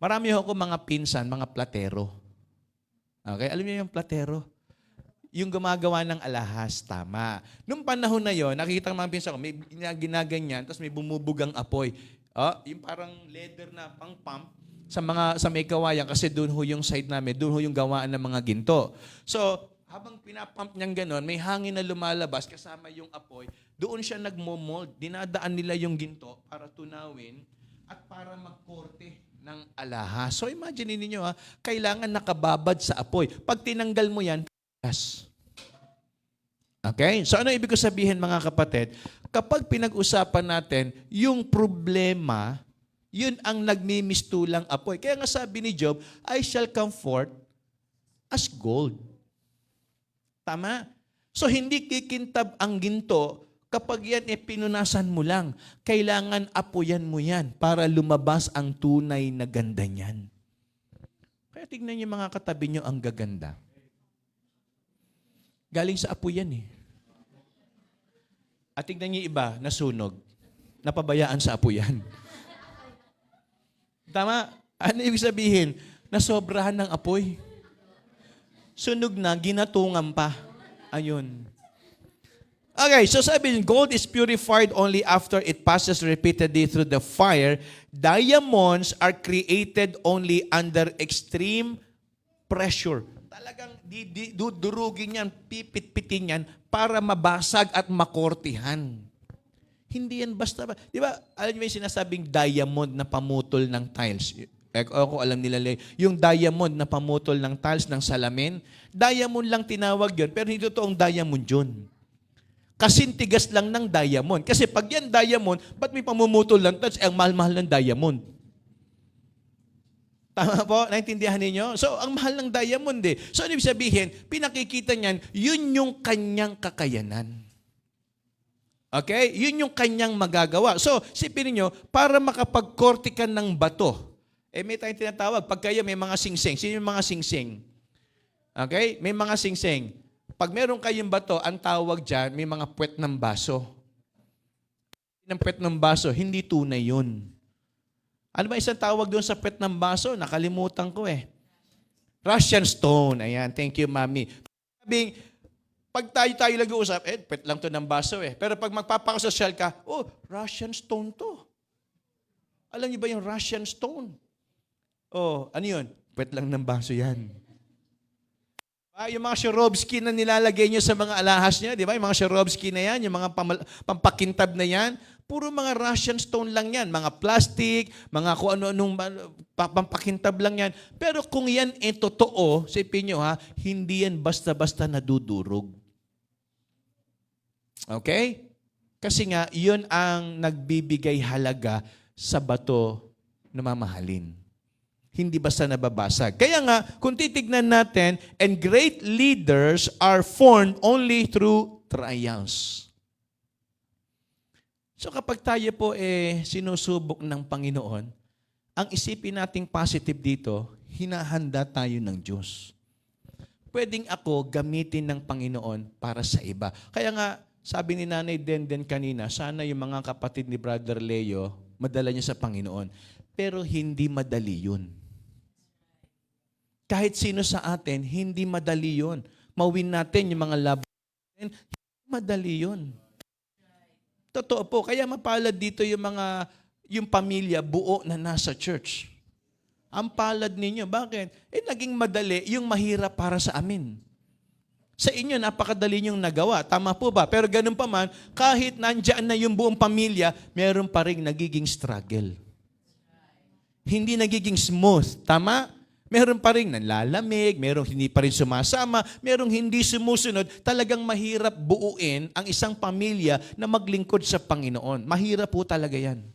Marami ako mga pinsan, mga platero. Okay? Alam niyo yung platero? Yung gumagawa ng alahas, tama. Nung panahon na yon, nakikita ng mga pinsan ko, may ginaganyan, tapos may bumubugang apoy. Yung parang leather na pang-pump sa may kawayan kasi doon ho yung side namin, doon ho yung gawaan ng mga ginto. So, habang pinapump niyang gano'n, may hangin na lumalabas kasama yung apoy, doon siya nagmo-mold. Dinadaan nila yung ginto para tunawin at para magkorte ng alahas. So, imagine niyo kailangan nakababad sa apoy. Pag tinanggal mo yan, yes. Okay? So ano ibig ko sabihin mga kapatid? Kapag pinag-usapan natin yung problema, yun ang nagmimistulang apoy. Kaya nga sabi ni Job, I shall come forth as gold. Tama? So hindi kikintab ang ginto kapag yan pinunasan mo lang. Kailangan apoyan mo yan para lumabas ang tunay na ganda niyan. Kaya tignan niyo mga katabi niyo ang gaganda. Galing sa apoy yan eh. At tignan niyo iba, nasunog. Napabayaan sa apoy yan. Tama? Ano ibig sabihin? Nasobrahan ng apoy. Sunog na, ginatungan pa. Ayun. Okay, so sabi niyo, gold is purified only after it passes repeatedly through the fire. Diamonds are created only under extreme pressure. Talagang dudurugin yan, pipit-pitin yan para mabasag at makortihan. Hindi yan basta. Di ba, alam niyo yung sinasabing diamond na pamutol ng tiles? Ako alam nila, yung diamond na pamutol ng tiles ng salamin, diamond lang tinawag yun, pero hindi totoong diamond yun. Kasintigas lang ng diamond. Kasi pag yan diamond, ba't may pamumutol ng tiles? Ang mahal-mahal ng diamond. Tama po? Naintindihan ninyo? So, ang mahal ng diamond eh. So, ano ibig sabihin? Pinakikita niyan, yun yung kanyang kakayanan. Okay? Yun yung kanyang magagawa. So, sipin niyo, para makapag-korte ka ng bato, may tayong tinatawag, pag kayo may mga singsing. Sino yung mga singsing? Okay? May mga singsing. Pag meron kayong bato, ang tawag dyan, may mga puwet ng baso. Ng puwet ng baso, hindi tunay yun. Ano ba isang tawag doon sa puwet ng baso? Nakalimutan ko eh. Russian stone. Ayan, thank you, Mami. Sabing, pag tayo nag-uusap, puwet lang to ng baso eh. Pero pag magpapakasosyal ka, Russian stone to. Alam niyo ba yung Russian stone? Ano yun? Puwet lang ng baso yan. Yung mga Swarovski na nilalagay nyo sa mga alahas nyo, di ba? Yung mga Swarovski na yan, yung mga pampakintab na yan, puro mga Russian stone lang yan. Mga plastic, mga kung ano-anong pampakintab lang yan. Pero kung yan totoo, sipin nyo hindi yan basta-basta nadudurog. Okay? Kasi nga, yun ang nagbibigay halaga sa bato na mamahalin. Hindi basta nababasag. Kaya nga, kung titignan natin, and great leaders are formed only through trials. So kapag tayo po sinusubok ng Panginoon, ang isipin nating positive dito, hinahanda tayo ng Diyos. Pwedeng ako gamitin ng Panginoon para sa iba. Kaya nga, sabi ni Nanay Denden kanina, sana yung mga kapatid ni Brother Leo, madala niya sa Panginoon. Pero hindi madali yun. Kahit sino sa atin, hindi madali yun. Mawin natin yung mga laban natin, hindi madali yun. Totoo po. Kaya mapalad dito yung pamilya buo na nasa church. Ang palad ninyo. Bakit? Naging madali yung mahirap para sa amin. Sa inyo, napakadali niyong nagawa. Tama po ba? Pero ganun pa man, kahit nandyan na yung buong pamilya, meron pa rin nagiging struggle. Hindi nagiging smooth. Tama? Meron pa rin nanlalamig, meron hindi pa rin sumasama, merong hindi sumusunod. Talagang mahirap buuin ang isang pamilya na maglingkod sa Panginoon. Mahirap po talaga yan.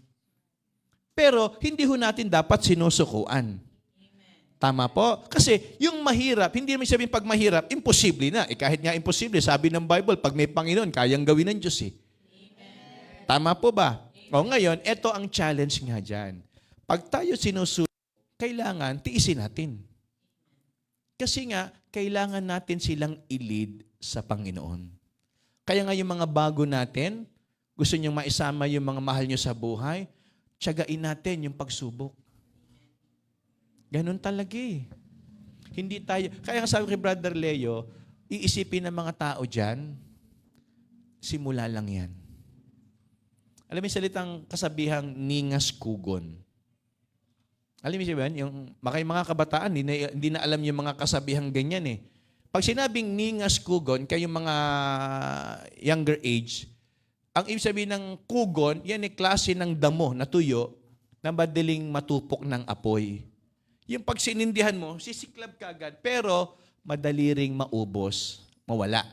Pero hindi ho natin dapat sinusukuan. Tama po? Kasi yung mahirap, hindi naman sabihin pag mahirap, imposible na. Kahit nga imposible, sabi ng Bible, pag may Panginoon, kayang gawin ng Diyos eh. Amen. Tama po ba? Ngayon, ito ang challenge nga dyan. Pag tayo sinusunod, kailangan tiisin natin. Kasi nga, kailangan natin silang i-lead sa Panginoon. Kaya nga yung mga bago natin, gusto niyong maisama yung mga mahal niyo sa buhay, tiyagain natin yung pagsubok. Ganun talaga eh. Hindi tayo, kaya nga sabi kay Brother Leo, iisipin ng mga tao dyan, simula lang yan. Alam mo yung salitang kasabihang ningas kugon. Alam mo ba yung mga kabataan, hindi na alam yung mga kasabihang ganyan eh. Pag sinabing ningas kugon, kayong mga younger age, ang ibig sabihin ng kugon, yan ay klase ng damo na tuyo na madaling matupok ng apoy. Yung pag sinindihan mo, sisiklab ka agad, pero madali ring maubos, mawala.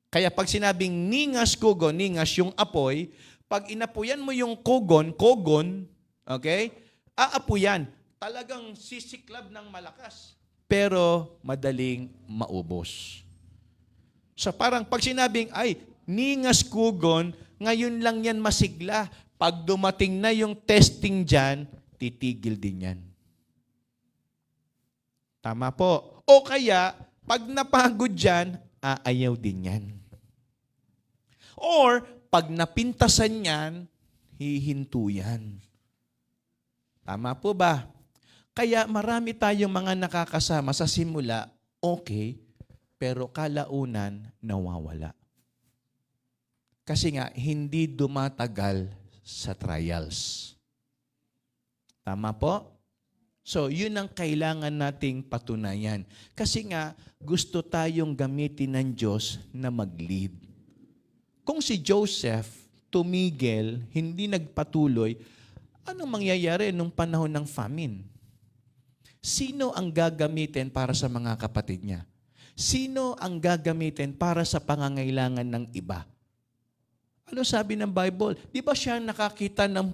Kaya pag sinabing ningas kugon, ningas yung apoy, pag inapuyan mo yung kogon, okay, aapuyan. Talagang sisiklab ng malakas, pero madaling maubos. So parang pag sinabing, ningas kugon, ngayon lang yan masigla. Pag dumating na yung testing dyan, titigil din yan. Tama po. O kaya, pag napagod dyan, aayaw din yan. Or, pag napintasan yan, hihinto yan. Tama po ba? Kaya marami tayong mga nakakasama sa simula, okay, pero kalaunan, nawawala. Kasi nga, hindi dumatagal sa trials. Tama po? So, yun ang kailangan nating patunayan. Kasi nga, gusto tayong gamitin ng Diyos na mag-lead. Kung si Joseph tumigil, hindi nagpatuloy, anong mangyayari nung panahon ng famine? Sino ang gagamitin para sa mga kapatid niya? Sino ang gagamitin para sa pangangailangan ng iba? Ano sabi ng Bible? Di ba siya nakakita ng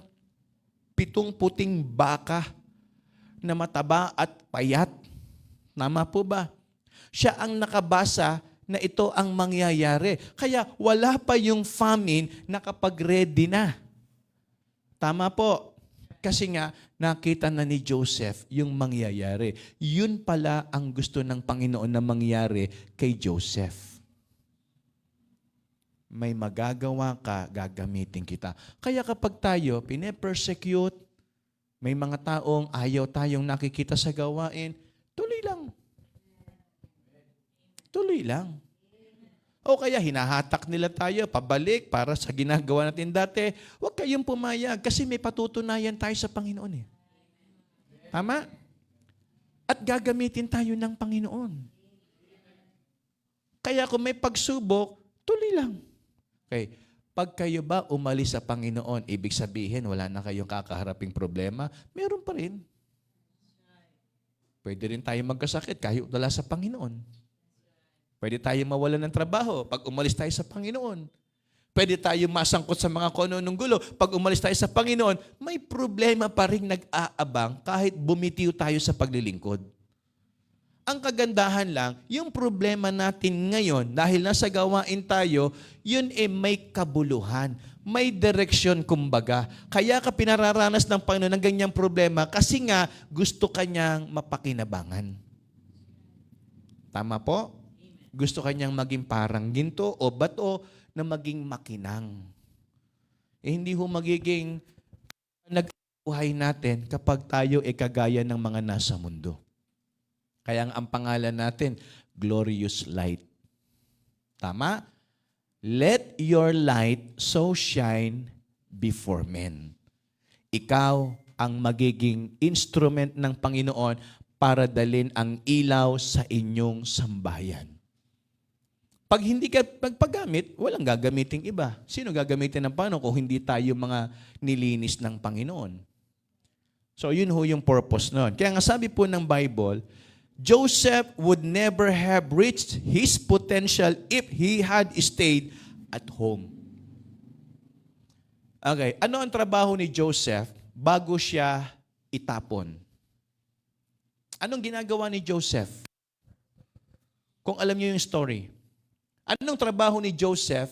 7 puting baka na mataba at payat? Tama po ba? Siya ang nakabasa na ito ang mangyayari. Kaya wala pa yung famine, nakapag-ready na. Tama po. Kasi nga, nakita na ni Joseph yung mangyayari. Yun pala ang gusto ng Panginoon na mangyari kay Joseph. May magagawa ka, gagamitin kita. Kaya kapag tayo pine-persecute, may mga taong ayaw tayong nakikita sa gawain, tuloy lang. Tuloy lang. O kaya hinahatak nila tayo pabalik para sa ginagawa natin dati. Huwag kayong pumayag kasi may patutunayan tayo sa Panginoon eh. Tama? At gagamitin tayo ng Panginoon. Kaya kung may pagsubok, tuloy lang. Okay. Pag kayo ba umalis sa Panginoon, ibig sabihin wala na kayong kakaharaping problema, meron pa rin. Pwede rin tayo magkasakit kahit wala sa Panginoon. Pwede tayo mawalan ng trabaho pag umalis tayo sa Panginoon. Pwede tayo masangkot sa mga kung anong gulo. Pag umalis tayo sa Panginoon, may problema pa rin nag-aabang kahit bumitiw tayo sa paglilingkod. Ang kagandahan lang, yung problema natin ngayon, dahil nasa gawain tayo, yun may kabuluhan, may direksyon kumbaga. Kaya ka pinararanas ng Panginoon ng ganyang problema kasi nga gusto kanyang mapakinabangan. Tama po? Gusto kanyang maging parang ginto o bato na maging makinang. Hindi ho magiging nag-buhay natin kapag tayo kagaya ng mga nasa mundo. Kaya ang pangalan natin, Glorious Light. Tama? Let your light so shine before men. Ikaw ang magiging instrument ng Panginoon para dalhin ang ilaw sa inyong sambayan. Pag hindi ka magpagamit, walang gagamiting iba. Sino gagamitin ng Panginoon kung hindi tayo mga nilinis ng Panginoon? So yun ho yung purpose nun. Kaya nga sabi po ng Bible, Joseph would never have reached his potential if he had stayed at home. Okay, ano ang trabaho ni Joseph bago siya itapon? Anong ginagawa ni Joseph? Kung alam niyo yung story. Anong trabaho ni Joseph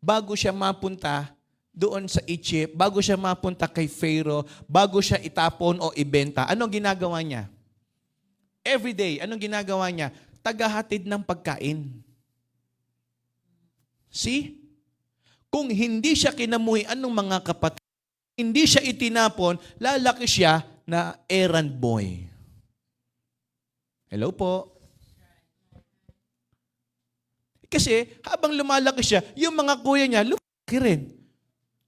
bago siya mapunta doon sa Egypt, bago siya mapunta kay Pharaoh, bago siya itapon o ibenta? Anong ginagawa niya? Every day, anong ginagawa niya? Tagahatid ng pagkain. See? Kung hindi siya kinamuhian ng mga kapatid, hindi siya itinapon, lalaki siya na errand boy. Hello po. Kasi habang lumalaki siya, yung mga kuya niya, lumaki rin.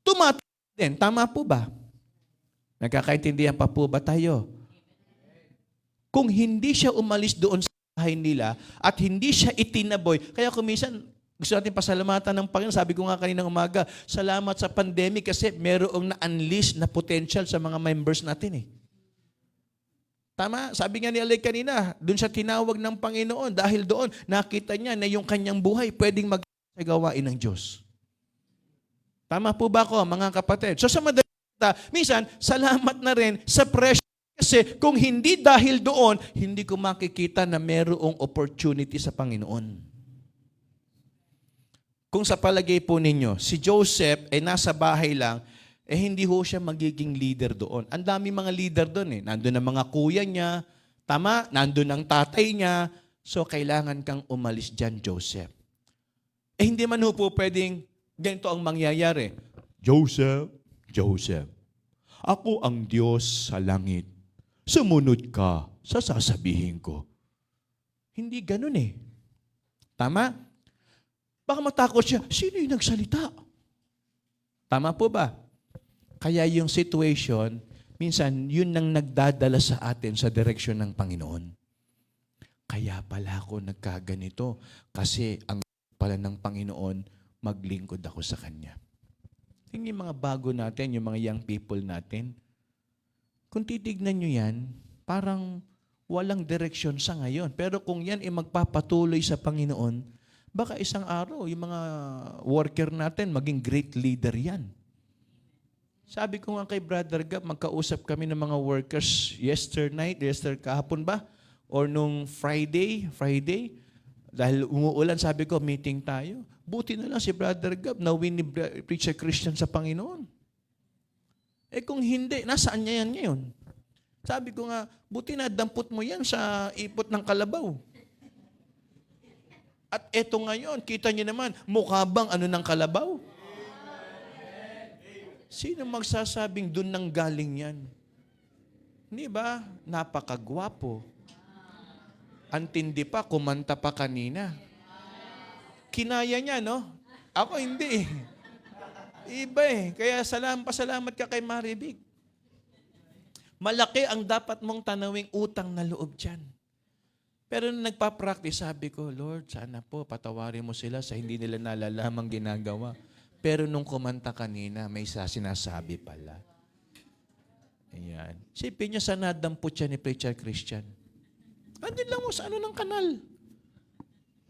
Tumatanda din. Tama po ba? Nagkakaintindihan pa po ba tayo? Kung hindi siya umalis doon sa bahay nila at hindi siya itinaboy, kaya kuminsan gusto natin pasalamatan ng Panginoon. Sabi ko nga kaninang umaga, salamat sa pandemic kasi merong na-unleash na potential sa mga members natin eh. Tama? Sabi nga ni Alay kanina, doon siya tinawag ng Panginoon dahil doon nakita niya na yung kanyang buhay pwedeng mag-gawain ng Diyos. Tama po ba ko, mga kapatid? So sa madaling minsan, salamat na rin sa pressure kasi kung hindi dahil doon, hindi ko makikita na merong opportunity sa Panginoon. Kung sa palagay po ninyo, si Joseph ay nasa bahay lang, hindi ho siya magiging leader doon. Ang dami mga leader doon eh. Nandun ang mga kuya niya, tama? Nandun ang tatay niya. So, kailangan kang umalis dyan, Joseph. Hindi man ho po pwedeng ganito ang mangyayari. Joseph, Ako ang Diyos sa langit. Sumunod ka sa sasabihin ko. Hindi ganun eh. Tama? Baka matakot siya, sino yung nagsalita? Tama po ba? Kaya yung situation, minsan yun nang nagdadala sa atin sa direksyon ng Panginoon. Kaya pala ako nagkaganito kasi ang pala ng Panginoon, maglingkod ako sa Kanya. Yung mga bago natin, yung mga young people natin, kung titignan nyo yan, parang walang direksyon sa ngayon. Pero kung yan ay magpapatuloy sa Panginoon, baka isang araw, yung mga worker natin, maging great leader yan. Sabi ko nga kay Brother Gab, magkausap kami ng mga workers kahapon ba? Or nung Friday, dahil umuulan, sabi ko, meeting tayo. Buti na lang si Brother Gab, nawin ni Preacher Christian sa Panginoon. Kung hindi, nasaan niya yan ngayon? Sabi ko nga, buti na dampot mo yan sa ipot ng kalabaw. At eto ngayon, kita niyo naman, mukha bang ano ng kalabaw? Sino magsasabing dun nang galing yan? Hindi ba? Napakagwapo. Antindi pa, kumanta pa kanina. Kinaya niya, no? Ako hindi eh. Iba eh. Kaya pasalamat ka kay Maribig. Malaki ang dapat mong tanawing utang na loob dyan. Pero nung nagpa-practice, sabi ko, Lord, sana po patawarin mo sila sa hindi nila nalalamang ginagawa. Pero nung kumanta kanina, may sinasabi pala. Ayan. Sipin niyo sa nadampot siya ni Preacher Christian. Andun lang mo sa ano ng kanal.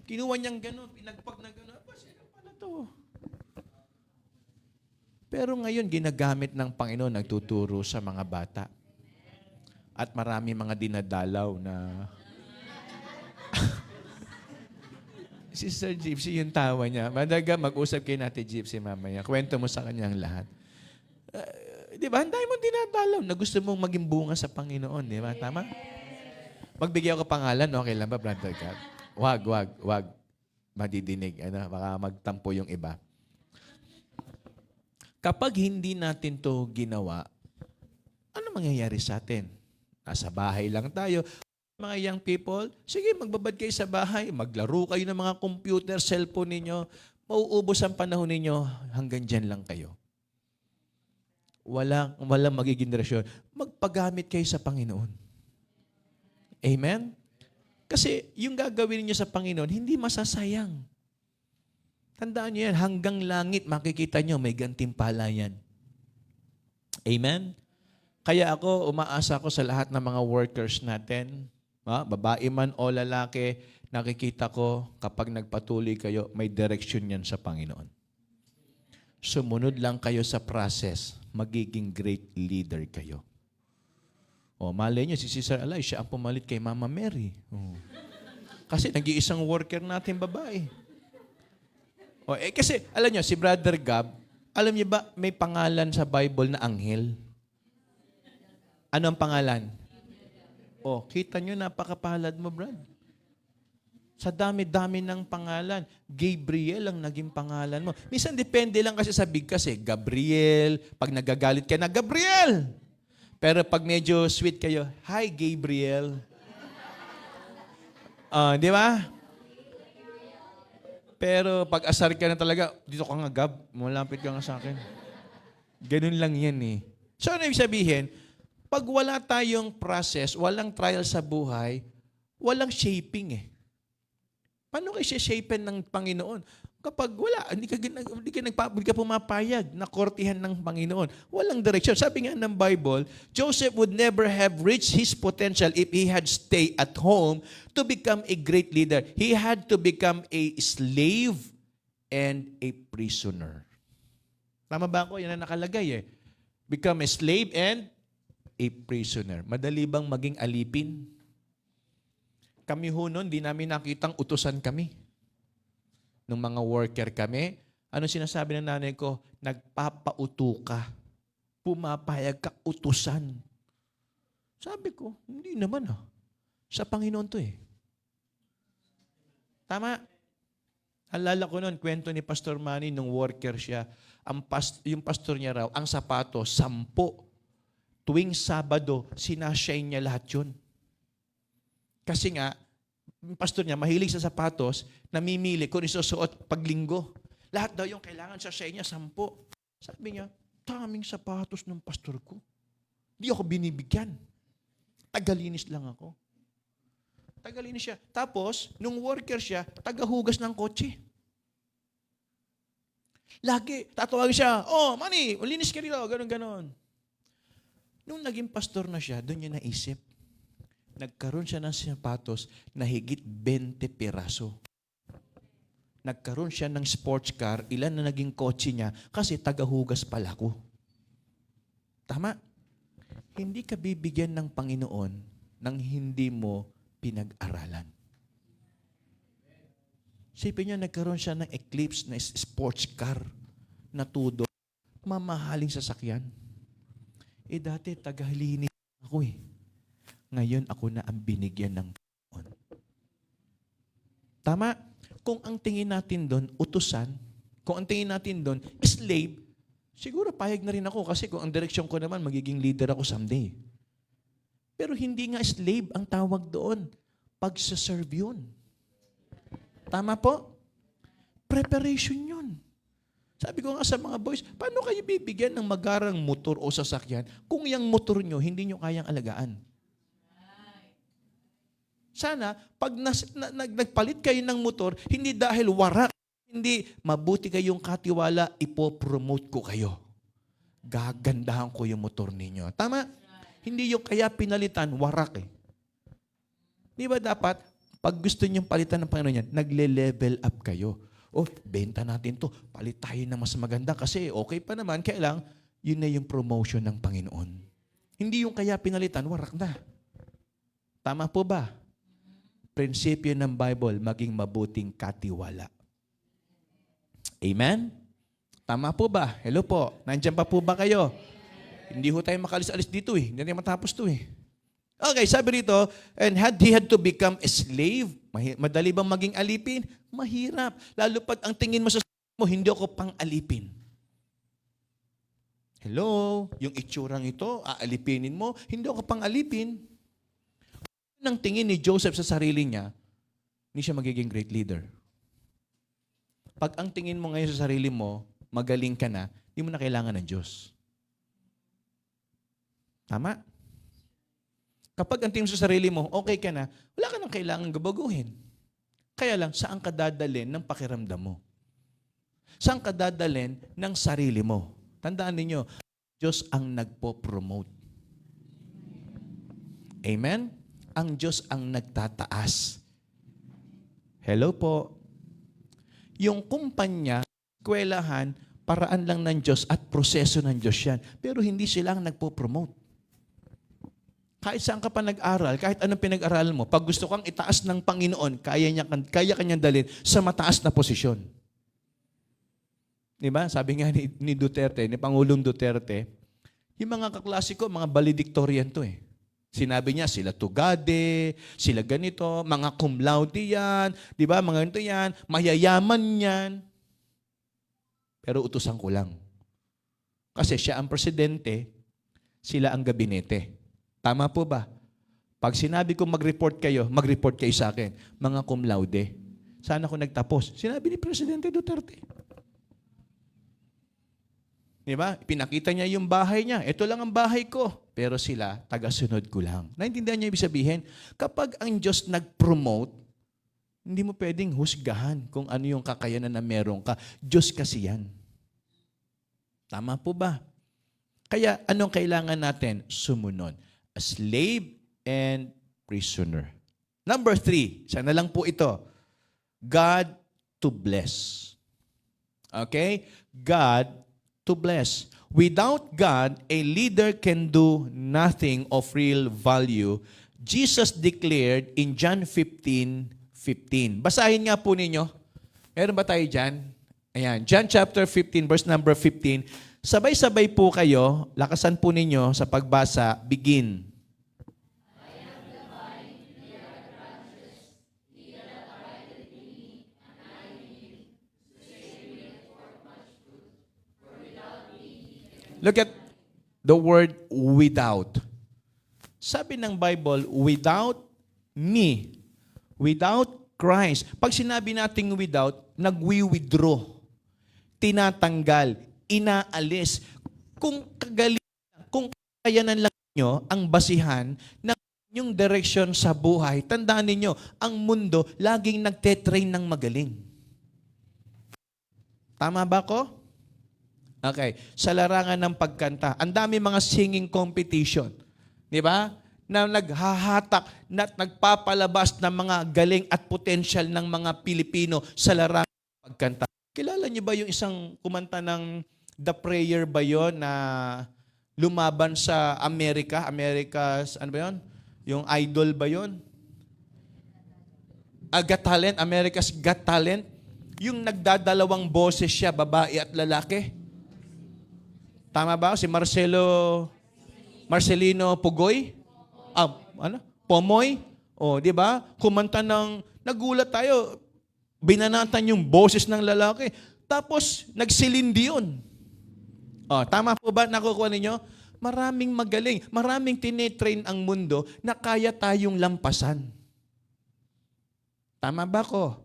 Kinuha niyang gano'n, pinagpag na gano'n. Sino pala to? Pero ngayon, ginagamit ng Panginoon, nagtuturo sa mga bata. At marami mga dinadalaw na... Sister Gypsy, yung tawa niya. Madaga, mag-usap kayo natin, Gypsy, mamaya. Kwento mo sa kanyang lahat. Di ba? Handay mo dinadalaw na gusto mong maging bunga sa Panginoon. Di ba? Tama? Magbigay ako pangalan, okay lang ba, Brother God? Wag. Madidinig. Baka magtampo yung iba. Kapag hindi natin to ginawa, ano mangyayari sa atin? Nasa bahay lang tayo. Mga young people, sige, magbabad kayo sa bahay. Maglaro kayo ng mga computer, cellphone ninyo. Mauubos ang panahon ninyo. Hanggang dyan lang kayo. Walang magiging direksyon. Magpagamit kayo sa Panginoon. Amen? Kasi yung gagawin niyo sa Panginoon, hindi masasayang. Tandaan niyo yan, hanggang langit makikita niyo may gantimpala yan. Amen? Kaya ako, umaasa ko sa lahat ng mga workers natin, babae man o lalaki, nakikita ko kapag nagpatuloy kayo, may direction yan sa Panginoon. Sumunod lang kayo sa process, magiging great leader kayo. Malay nyo, si Sister Alay, siya ang pumalit kay Mama Mary. Kasi nag-iisang worker natin babae. Kasi, alam nyo, si Brother Gab, alam niyo ba, may pangalan sa Bible na anghel? Ano ang pangalan? Kita nyo, napakapalad mo, Brad. Sa dami-dami ng pangalan, Gabriel ang naging pangalan mo. Minsan depende lang kasi sa bigkas eh. Gabriel, pag nagagalit ka na, Gabriel! Pero pag medyo sweet kayo, hi, Gabriel. Di ba? Pero pag asar ka na talaga, dito ka nga, Gab, malapit ka nga sa akin. Ganun lang yan eh. So, ano ibig sabihin? Pag wala tayong process, walang trial sa buhay, walang shaping eh. Paano kayo shapen ng Panginoon? Kapag wala, hindi ka pumapayag na kortihan ng Panginoon. Walang direksyon. Sabi nga ng Bible, Joseph would never have reached his potential if he had stayed at home to become a great leader. He had to become a slave and a prisoner. Tama ba ako? Yan ang nakalagay eh. Become a slave and a prisoner. Madali bang maging alipin? Kami ho noon, di namin nakitang utusan kami. Nung mga worker kami, ano sinasabi ng nanay ko? Nagpapauto ka. Pumapayag ka, utusan. Sabi ko, hindi naman Sa Panginoon to eh. Tama? Alala ko noon, kwento ni Pastor Manny, nung worker siya, yung pastor niya raw, ang sapato, 10. tuwing Sabado, sinashine niya lahat yun. Kasi nga, yung pastor niya, mahilig sa sapatos, namimili kung isusuot pag linggo. Lahat daw yung kailangan sa shine niya, 10. Sabi niya, daming sapatos ng pastor ko. Di ako binibigyan. Tagalinis lang ako. Tagalinis siya. Tapos, nung worker siya, tagahugas ng kotse. Lagi, tatawagin siya, oh, Manny, linis ka rito, ganon. Nung naging pastor na siya, doon niya naisip, nagkaroon siya ng sapatos na higit 20 piraso. Nagkaroon siya ng sports car, ilan na naging kotse niya, kasi tagahugas pala ko. Tama? Hindi ka bibigyan ng Panginoon nang hindi mo pinag-aralan. Sipin niyo, nagkaroon siya ng Eclipse na sports car na tudo, mamahaling sasakyan. Dati, tagalinis ako eh. Ngayon, ako na ang binigyan ng Panginoon. Tama? Kung ang tingin natin doon, utusan, kung ang tingin natin doon, slave, siguro payag na rin ako kasi kung ang direksyon ko naman, magiging leader ako someday. Pero hindi nga slave ang tawag doon. Pagsaserve yun. Tama po? Preparation yun. Sabi ko nga sa mga boys, paano kayo bibigyan ng magarang motor o sasakyan kung yung motor nyo, hindi nyo kayang alagaan? Sana, pag nagpalit kayo ng motor, hindi dahil warak, hindi mabuti kayong katiwala, ipopromote ko kayo. Gagandahan ko yung motor ninyo. Tama? Hindi yung kaya pinalitan, warak eh. Di ba dapat, pag gusto niyong palitan ng Panginoon yan, nagle-level up kayo. Oh, benta natin to. Palit tayo ng mas maganda kasi okay pa naman. Kaya lang, yun na yung promotion ng Panginoon. Hindi yung kaya pinalitan, warak na. Tama po ba? Prinsipyo ng Bible, maging mabuting katiwala. Amen? Tama po ba? Hello po. Nandiyan pa po ba kayo? Hindi ho tayo makalis-alis dito eh. Hindi tayo matapos to eh. Okay, sabi rito, and he had to become a slave. Madali bang maging alipin? Mahirap. Lalo pag ang tingin mo sa mo, hindi ako pang alipin. Hello? Yung itsurang ito, aalipinin mo, hindi ako pang alipin. Nang tingin ni Joseph sa sarili niya, hindi siya magiging great leader. Pag ang tingin mo ngayon sa sarili mo, magaling ka na, hindi mo na kailangan ng Diyos. Tama? Kapag ang tingin mo sa sarili mo, okay ka na, wala ka nang kailangan gabaguhin. Kaya lang, saan ka dadalhin ng pakiramdam mo? Saan ka dadalhin ng sarili mo? Tandaan ninyo, Diyos ang nagpo-promote. Amen? Ang Diyos ang nagtataas. Hello po. Yung kumpanya, eskwelahan, paraan lang ng Diyos at proseso ng Diyos yan. Pero hindi sila ang nagpo-promote. Kahit saan ka pa nag-aral, kahit anong pinag-aralan mo, pag gusto kang itaas ng Panginoon, kaya kanyang dalhin sa mataas na posisyon. Diba? Sabi nga ni Duterte, ni Pangulong Duterte, yung mga kaklase ko, mga valedictorian to eh. Sinabi niya, sila tugade, sila ganito, mga cum laude yan, di ba, mga ganito yan, mayayaman yan. Pero utusan ko lang. Kasi siya ang presidente, sila ang gabinete. Tama po ba? Pag sinabi ko mag-report kayo sa akin, mga cum laude. Sana ako nagtapos. Sinabi ni Presidente Duterte. Di ba? Pinakita niya yung bahay niya. Ito lang ang bahay ko. Pero sila, taga-sunod ko lang. Naintindihan niya ibig sabihin? Kapag ang Diyos nag-promote, hindi mo pwedeng husgahan kung ano yung kakayanan na meron ka. Diyos kasi yan. Tama po ba? Kaya anong kailangan natin? Sumunod. A slave and prisoner. Number 3, sana lang po ito. God to bless. Okay? God to bless. Without God, a leader can do nothing of real value. Jesus declared in John 15:15. Basahin nga po ninyo. Meron ba tayo dyan? Ayan, John chapter 15, verse number 15. Sabay-sabay po kayo, lakasan po ninyo sa pagbasa, begin. Look at the word without. Sabi ng Bible, without me, without Christ. Pag sinabi nating without, nagwi-withdraw, tinatanggal, inaalis. Kung kung kakayanan lang nyo ang basihan ng inyong direksyon sa buhay, tandaan ninyo, ang mundo laging nagtetrain ng magaling. Tama ba ko? Okay. Sa larangan ng pagkanta, ang dami mga singing competition. Di ba? Na naghahatak at nagpapalabas ng mga galing at potential ng mga Pilipino sa larangan ng pagkanta. Kilala niyo ba yung isang kumanta ng The Prayer ba yun na lumaban sa America's, ano ba yun? Yung Idol ba yun? Got Talent, America's Got Talent. Yung nagdadalawang boses siya, babae at lalaki. Tama ba? Si Marcelino Pugoy? Pomoy? Di ba? Kumanta ng, nagulat tayo, binanatan yung boses ng lalaki. Tapos, nagsilindi yun. Tama po ba? Nakukuha ninyo? Maraming magaling, maraming tinetrain ang mundo na kaya tayong lampasan. Tama ba ko?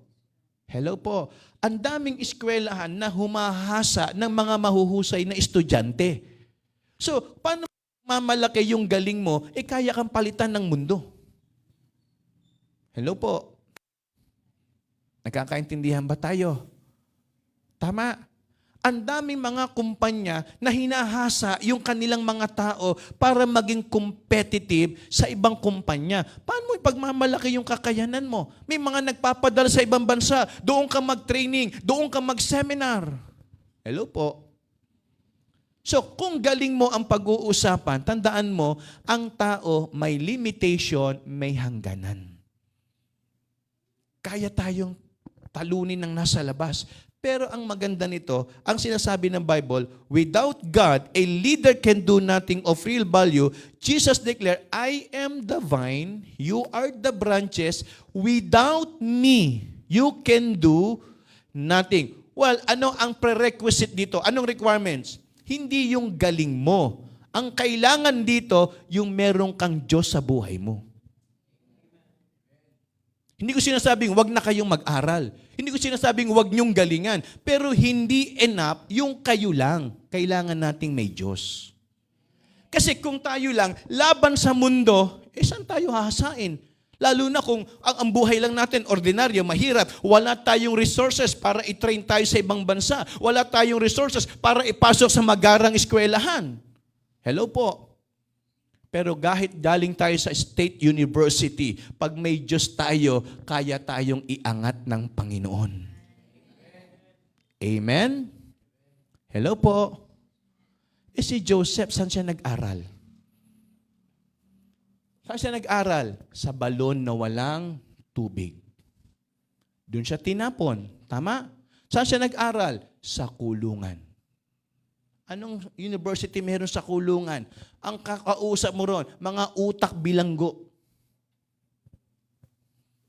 Hello po. Ang daming eskwelahan na humahasa ng mga mahuhusay na estudyante. So, paano mamalaki yung galing mo, kaya kang palitan ng mundo? Hello po. Nagkakaintindihan ba tayo? Tama. Ang daming mga kumpanya na hinahasa yung kanilang mga tao para maging competitive sa ibang kumpanya. Paano mo ipagmamalaki yung kakayanan mo? May mga nagpapadala sa ibang bansa. Doon ka mag-training. Doon ka mag-seminar. Hello po. So, kung galing mo ang pag-uusapan, tandaan mo, ang tao may limitation, may hangganan. Kaya tayong talunin ng nasa labas. Pero ang maganda nito, ang sinasabi ng Bible, without God, a leader can do nothing of real value. Jesus declared, I am the vine, you are the branches. Without me, you can do nothing. Well, ano ang prerequisite dito? Anong requirements? Hindi yung galing mo. Ang kailangan dito, yung merong kang Diyos sa buhay mo. Hindi ko sinasabing wag na kayong mag-aral. Hindi ko sinasabing wag niyong galingan. Pero hindi enough yung kayo lang. Kailangan nating may Diyos. Kasi kung tayo lang, laban sa mundo, saan tayo hahasain? Lalo na kung ang buhay lang natin, ordinaryo, mahirap. Wala tayong resources para i-train tayo sa ibang bansa. Wala tayong resources para ipasok sa magarang eskwelahan. Hello po. Pero kahit galing tayo sa State University, pag may Diyos tayo, kaya tayong iangat ng Panginoon. Amen? Hello po. Si Joseph, saan siya nag-aral? Saan siya nag-aral? Sa balon na walang tubig. Doon siya tinapon. Tama? Saan siya nag-aral? Sa kulungan. Anong university meron sa kulungan? Ang kakausap mo ron, mga utak bilanggo.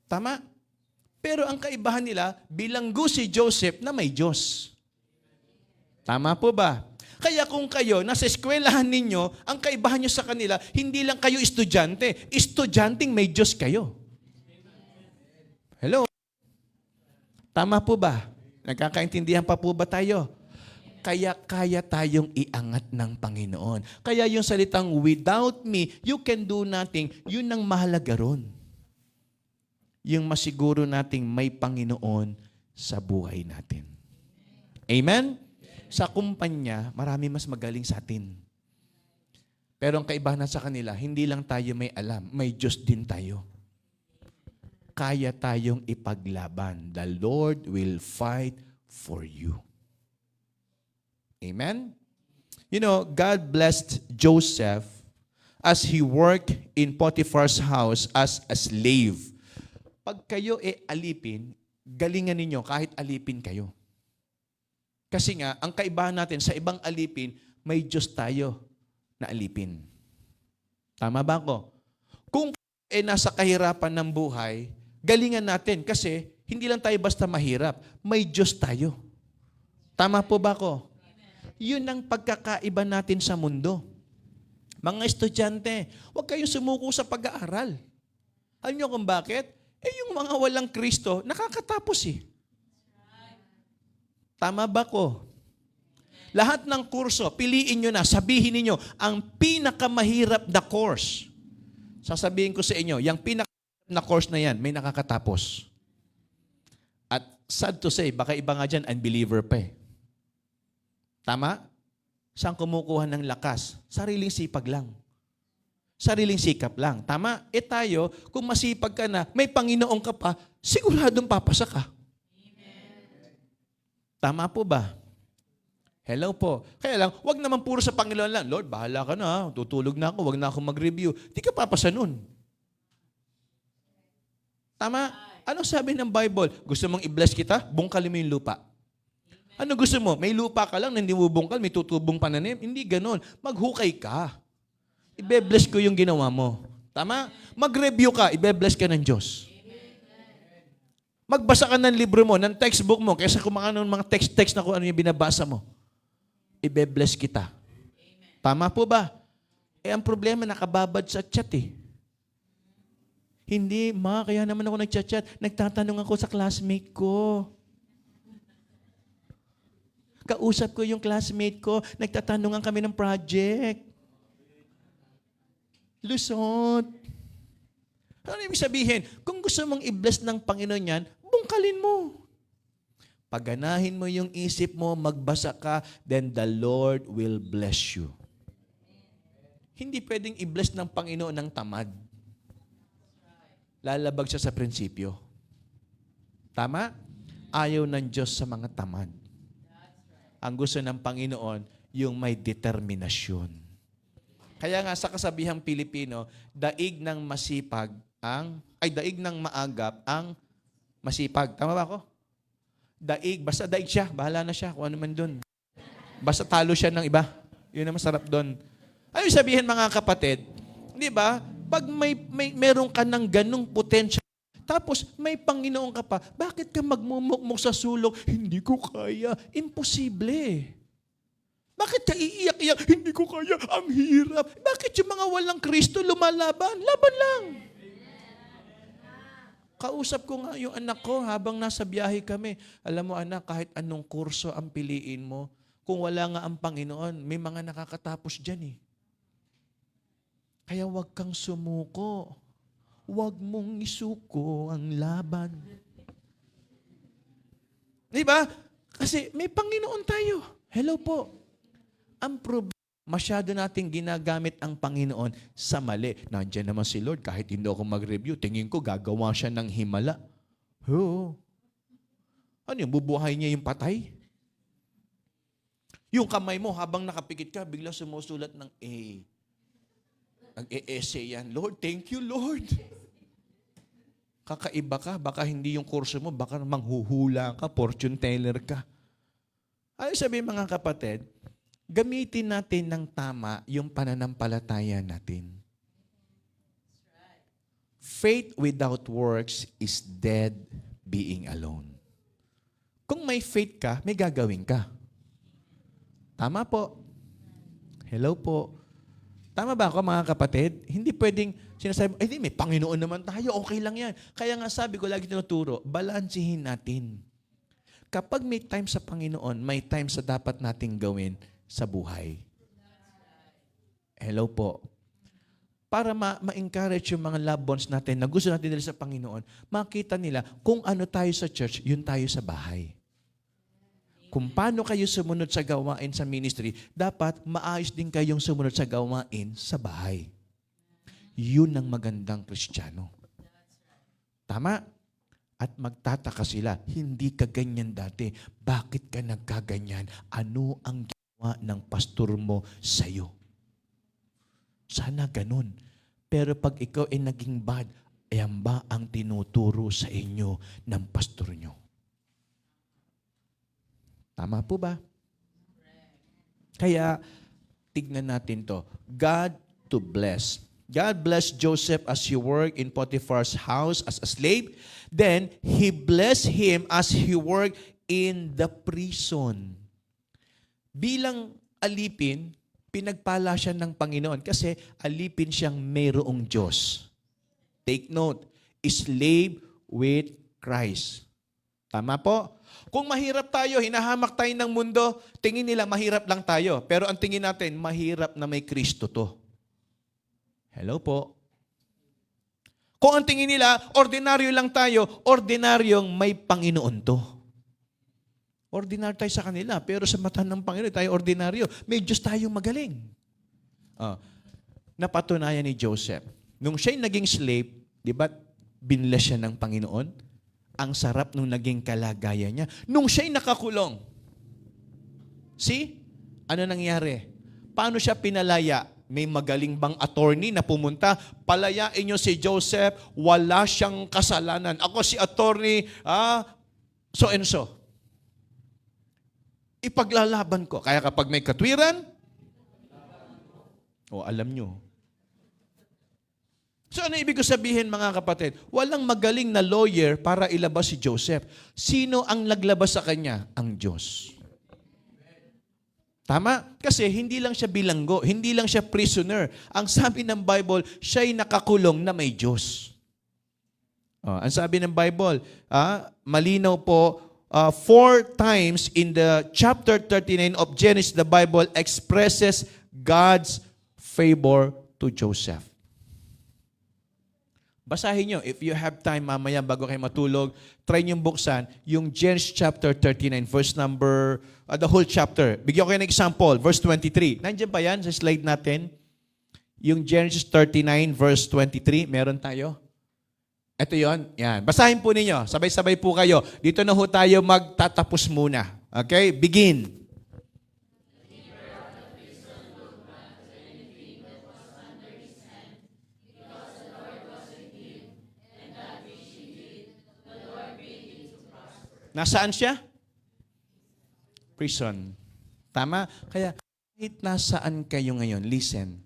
Tama? Pero ang kaibahan nila, bilanggo si Joseph na may Diyos. Tama po ba? Kaya kung kayo, nasa eskwelahan ninyo, ang kaibahan nyo sa kanila, hindi lang kayo estudyante. Estudyanteng may Diyos kayo. Hello? Tama po ba? Nagkakaintindihan pa po ba tayo? Kaya kaya tayong iangat ng Panginoon. Kaya yung salitang, without me, you can do nothing, yun ang mahalaga ron. Yung masiguro nating may Panginoon sa buhay natin. Amen? Sa kumpanya, marami mas magaling sa atin. Pero ang kaibahan sa kanila, hindi lang tayo may alam, may Diyos din tayo. Kaya tayong ipaglaban. The Lord will fight for you. Amen? You know, God blessed Joseph as he worked in Potiphar's house as a slave. Pag kayo alipin, galingan ninyo kahit alipin kayo. Kasi nga, ang kaibahan natin sa ibang alipin, may Diyos tayo na alipin. Tama ba ko? Kung nasa kahirapan ng buhay, galingan natin kasi hindi lang tayo basta mahirap, may Diyos tayo. Tama po ba ko? Yun ang pagkakaiba natin sa mundo. Mga estudyante, huwag kayong sumuko sa pag-aaral. Alam niyo kung bakit? Yung mga walang Kristo, nakakatapos eh. Tama ba ko? Lahat ng kurso, piliin nyo na, sabihin niyo ang pinakamahirap na course. Sasabihin ko sa inyo, yung pinakamahirap na course na yan, may nakakatapos. At sad to say, baka iba nga dyan, unbeliever pa eh. Tama? Saan kumukuha ng lakas? Sariling sipag lang. Sariling sikap lang. Tama? Tayo, kung masipag ka na, may Panginoon ka pa, siguradong papasa ka. Tama po ba? Hello po. Kaya lang, wag naman puro sa Panginoon lang. Lord, bahala ka na. Tutulog na ako. Wag na ako mag-review. Di ka papasa nun. Tama? Ano sabi ng Bible? Gusto mong i-bless kita? Bungkalin mo yung lupa. Ano gusto mo? May lupa ka lang na hindi mo bungkal, may tutubong pananim? Hindi ganon. Maghukay ka. Ibe-bless ko yung ginawa mo. Tama? Mag-review ka. Ibe-bless ka ng Diyos. Magbasa ka ng libro mo, ng textbook mo, kaysa kung mga text na kung ano yung binabasa mo. Ibe-bless kita. Tama po ba? Ang problema, nakababad sa chat eh. Hindi, kaya naman ako nag-chat. Nagtatanong ako sa classmate ko. Kausap ko yung classmate ko. Nagtatanungan kami ng project. Lusot. Ano ibig sabihin? Kung gusto mong i-bless ng Panginoon yan, bungkalin mo. Paganahin mo yung isip mo, magbasa ka, then the Lord will bless you. Hindi pwedeng i-bless ng Panginoon ng tamad. Lalabag siya sa prinsipyo. Tama? Ayaw ng Diyos sa mga tamad. Ang gusto ng Panginoon, yung may determinasyon. Kaya nga sa kasabihang Pilipino, daig ng maagap ang masipag. Tama ba ako? Basta daig siya, bahala na siya kung ano man dun. Basta talo siya ng iba. Yun ang masarap dun. Ano sabihin mga kapatid? Di ba? Pag meron ka ng ganung potential, tapos may Panginoon ka pa, bakit ka magmumukmuk sa sulok? Hindi ko kaya. Imposible. Bakit ka iiyak-iyak? Hindi ko kaya. Ang hirap. Bakit yung mga walang Kristo lumalaban? Laban lang. Kausap ko nga yung anak ko habang nasa biyahe kami. Alam mo anak, kahit anong kurso ang piliin mo, kung wala nga ang Panginoon, may mga nakakatapos dyan eh. Kaya huwag kang sumuko. Huwag mong isuko ang laban. Di ba? Kasi may Panginoon tayo. Hello po. Ang problema, masyado nating ginagamit ang Panginoon sa mali. Nandiyan naman si Lord, kahit hindi ako mag-review, tingin ko gagawa siya ng himala. Oo. Ano yung bubuhay niya yung patay? Yung kamay mo, habang nakapikit ka, bigla sumusulat ng A. Nag-e-essay yan. Lord, thank you, Lord. Kakaiba ka, baka hindi yung kurso mo, baka manghuhula ka, fortune teller ka. Ay sabi mga kapatid, gamitin natin ng tama yung pananampalataya natin. Faith without works is dead being alone. Kung may faith ka, may gagawin ka. Tama po. Hello po. Tama ba ako mga kapatid? Hindi pwedeng sinasabi, may Panginoon naman tayo, okay lang yan. Kaya nga sabi ko, lagi tinuturo, balansihin natin. Kapag may time sa Panginoon, may time sa dapat nating gawin sa buhay. Hello po. Para ma-encourage yung mga loved ones natin na gusto natin nila sa Panginoon, makita nila kung ano tayo sa church, yun tayo sa bahay. Kung paano kayo sumunod sa gawain sa ministry, dapat maayos din kayong sumunod sa gawain sa bahay. Yun ang magandang Kristiyano. Tama? At magtataka sila, hindi ka ganyan dati. Bakit ka nagkaganyan? Ano ang ginawa ng pastor mo sa'yo? Sana ganun. Pero pag ikaw ay naging bad, ayan ba ang tinuturo sa inyo ng pastor nyo? Tama po ba? Kaya, tignan natin to. God to bless. God blessed Joseph as he worked in Potiphar's house as a slave. Then, He blessed him as he worked in the prison. Bilang alipin, Pinagpala siya ng Panginoon kasi alipin siyang mayroong Diyos. Take note, slave with Christ. Tama po? Kung mahirap tayo, hinahamak tayo ng mundo, tingin nila mahirap lang tayo. Pero ang tingin natin, mahirap na may Kristo to. Hello po? Kung ang tingin nila, ordinaryo lang tayo, ordinaryong may Panginoon to. Ordinaryo tayo sa kanila, pero sa mata ng Panginoon, tayo ordinaryo. May Diyos tayong magaling. Napatunayan ni Joseph. Nung siya'y naging slave, di ba, binless siya ng Panginoon? Ang sarap nung naging kalagayan niya. Nung siya'y nakakulong, see? Ano nangyari? Paano siya pinalaya? May magaling bang attorney na pumunta? Palayain niyo si Joseph, wala siyang kasalanan. Ako si attorney, so and so. Ipaglalaban ko. Kaya kapag may katwiran, alam nyo. So ano ibig ko sabihin mga kapatid? Walang magaling na lawyer para ilabas si Joseph. Sino ang naglabas sa kanya? Ang Diyos. Tama? Kasi hindi lang siya bilanggo, hindi lang siya prisoner. Ang sabi ng Bible, siya'y nakakulong na may Diyos. Ang sabi ng Bible, malinaw po, 4 times in the chapter 39 of Genesis, the Bible expresses God's favor to Joseph. Basahin nyo. If you have time mamaya bago kayo matulog, try nyo buksan yung Genesis chapter 39, verse number, the whole chapter. Bigyan ko kayo ng example, verse 23. Nandiyan ba yan sa slide natin? Yung Genesis 39, verse 23, meron tayo? Ito yon, yan. Basahin po ninyo. Sabay-sabay po kayo. Dito na ho tayo magtatapos muna. Okay? Begin. Nasaan siya? Prison. Tama? Kaya kahit nasaan kayo ngayon, listen.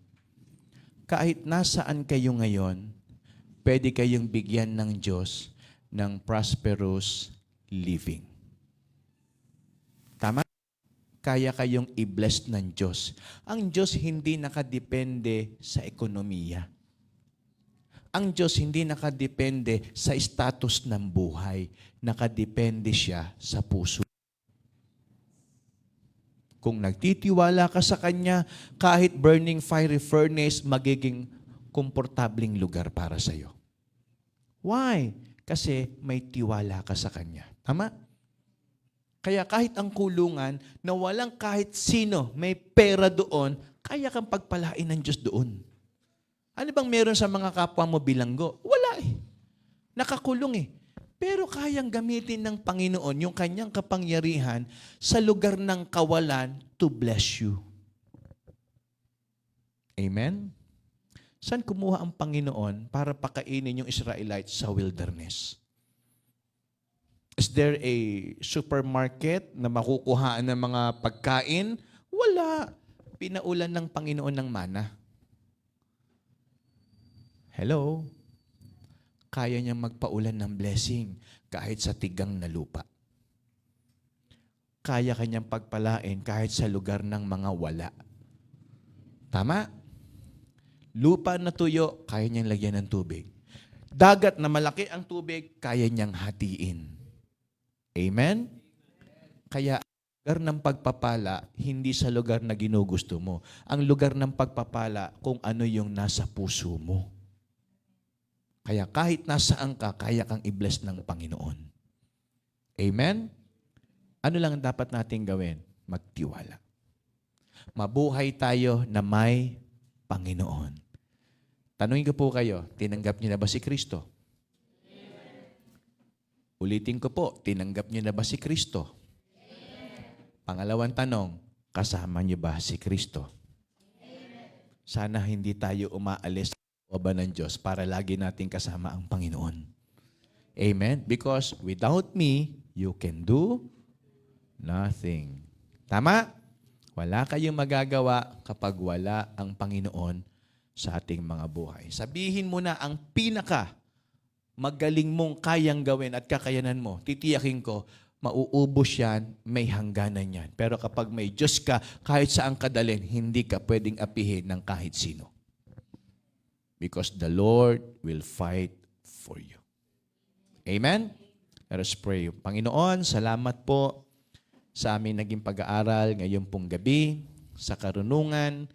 Kahit nasaan kayo ngayon, pwede kayong bigyan ng Diyos ng prosperous living. Tama? Kaya kayong i-bless ng Diyos. Ang Diyos hindi nakadepende sa ekonomiya. Ang Diyos hindi nakadepende sa status ng buhay. Nakadepende siya sa puso. Kung nagtitiwala ka sa Kanya, kahit burning fiery furnace, magiging komportabling lugar para sa iyo. Why? Kasi may tiwala ka sa Kanya. Tama? Kaya kahit ang kulungan na walang kahit sino may pera doon, kaya kang pagpalain ng Diyos doon. Ano bang meron sa mga kapwa mo bilanggo? Wala eh. Nakakulong eh. Pero kayang gamitin ng Panginoon yung kanyang kapangyarihan sa lugar ng kawalan to bless you. Amen? Saan kumuha ang Panginoon para pakainin yung Israelites sa wilderness? Is there a supermarket na makukuhaan ng mga pagkain? Wala. Pinaulan ng Panginoon ng mana. Hello? Kaya niyang magpaulan ng blessing kahit sa tigang na lupa. Kaya kanyang pagpalain kahit sa lugar ng mga wala. Tama? Lupa na tuyo, kaya niyang lagyan ng tubig. Dagat na malaki ang tubig, kaya niyang hatiin. Amen? Kaya lugar ng pagpapala, hindi sa lugar na ginugusto mo. Ang lugar ng pagpapala, kung ano yung nasa puso mo. Kaya kahit nasaan ka, kaya kang i-bless ng Panginoon. Amen? Ano lang dapat natin gawin? Magtiwala. Mabuhay tayo na may Panginoon. Tanungin ko po kayo, tinanggap niyo na ba si Kristo? Ulitin ko po, tinanggap niyo na ba si Kristo? Pangalawang tanong, kasama niyo ba si Kristo? Sana hindi tayo umaalis ba ng Diyos para lagi nating kasama ang Panginoon. Amen? Because without me, you can do nothing. Tama? Wala kayong magagawa kapag wala ang Panginoon sa ating mga buhay. Sabihin mo na ang pinaka magaling mong kayang gawin at kakayanan mo. Titiyakin ko, mauubos yan, may hangganan yan. Pero kapag may Diyos ka, kahit saan ka dalhin, hindi ka pwedeng apihin ng kahit sino. Because the Lord will fight for you. Amen? Let us pray. Panginoon, salamat po sa aming naging pag-aaral ngayon pong gabi, sa karunungan,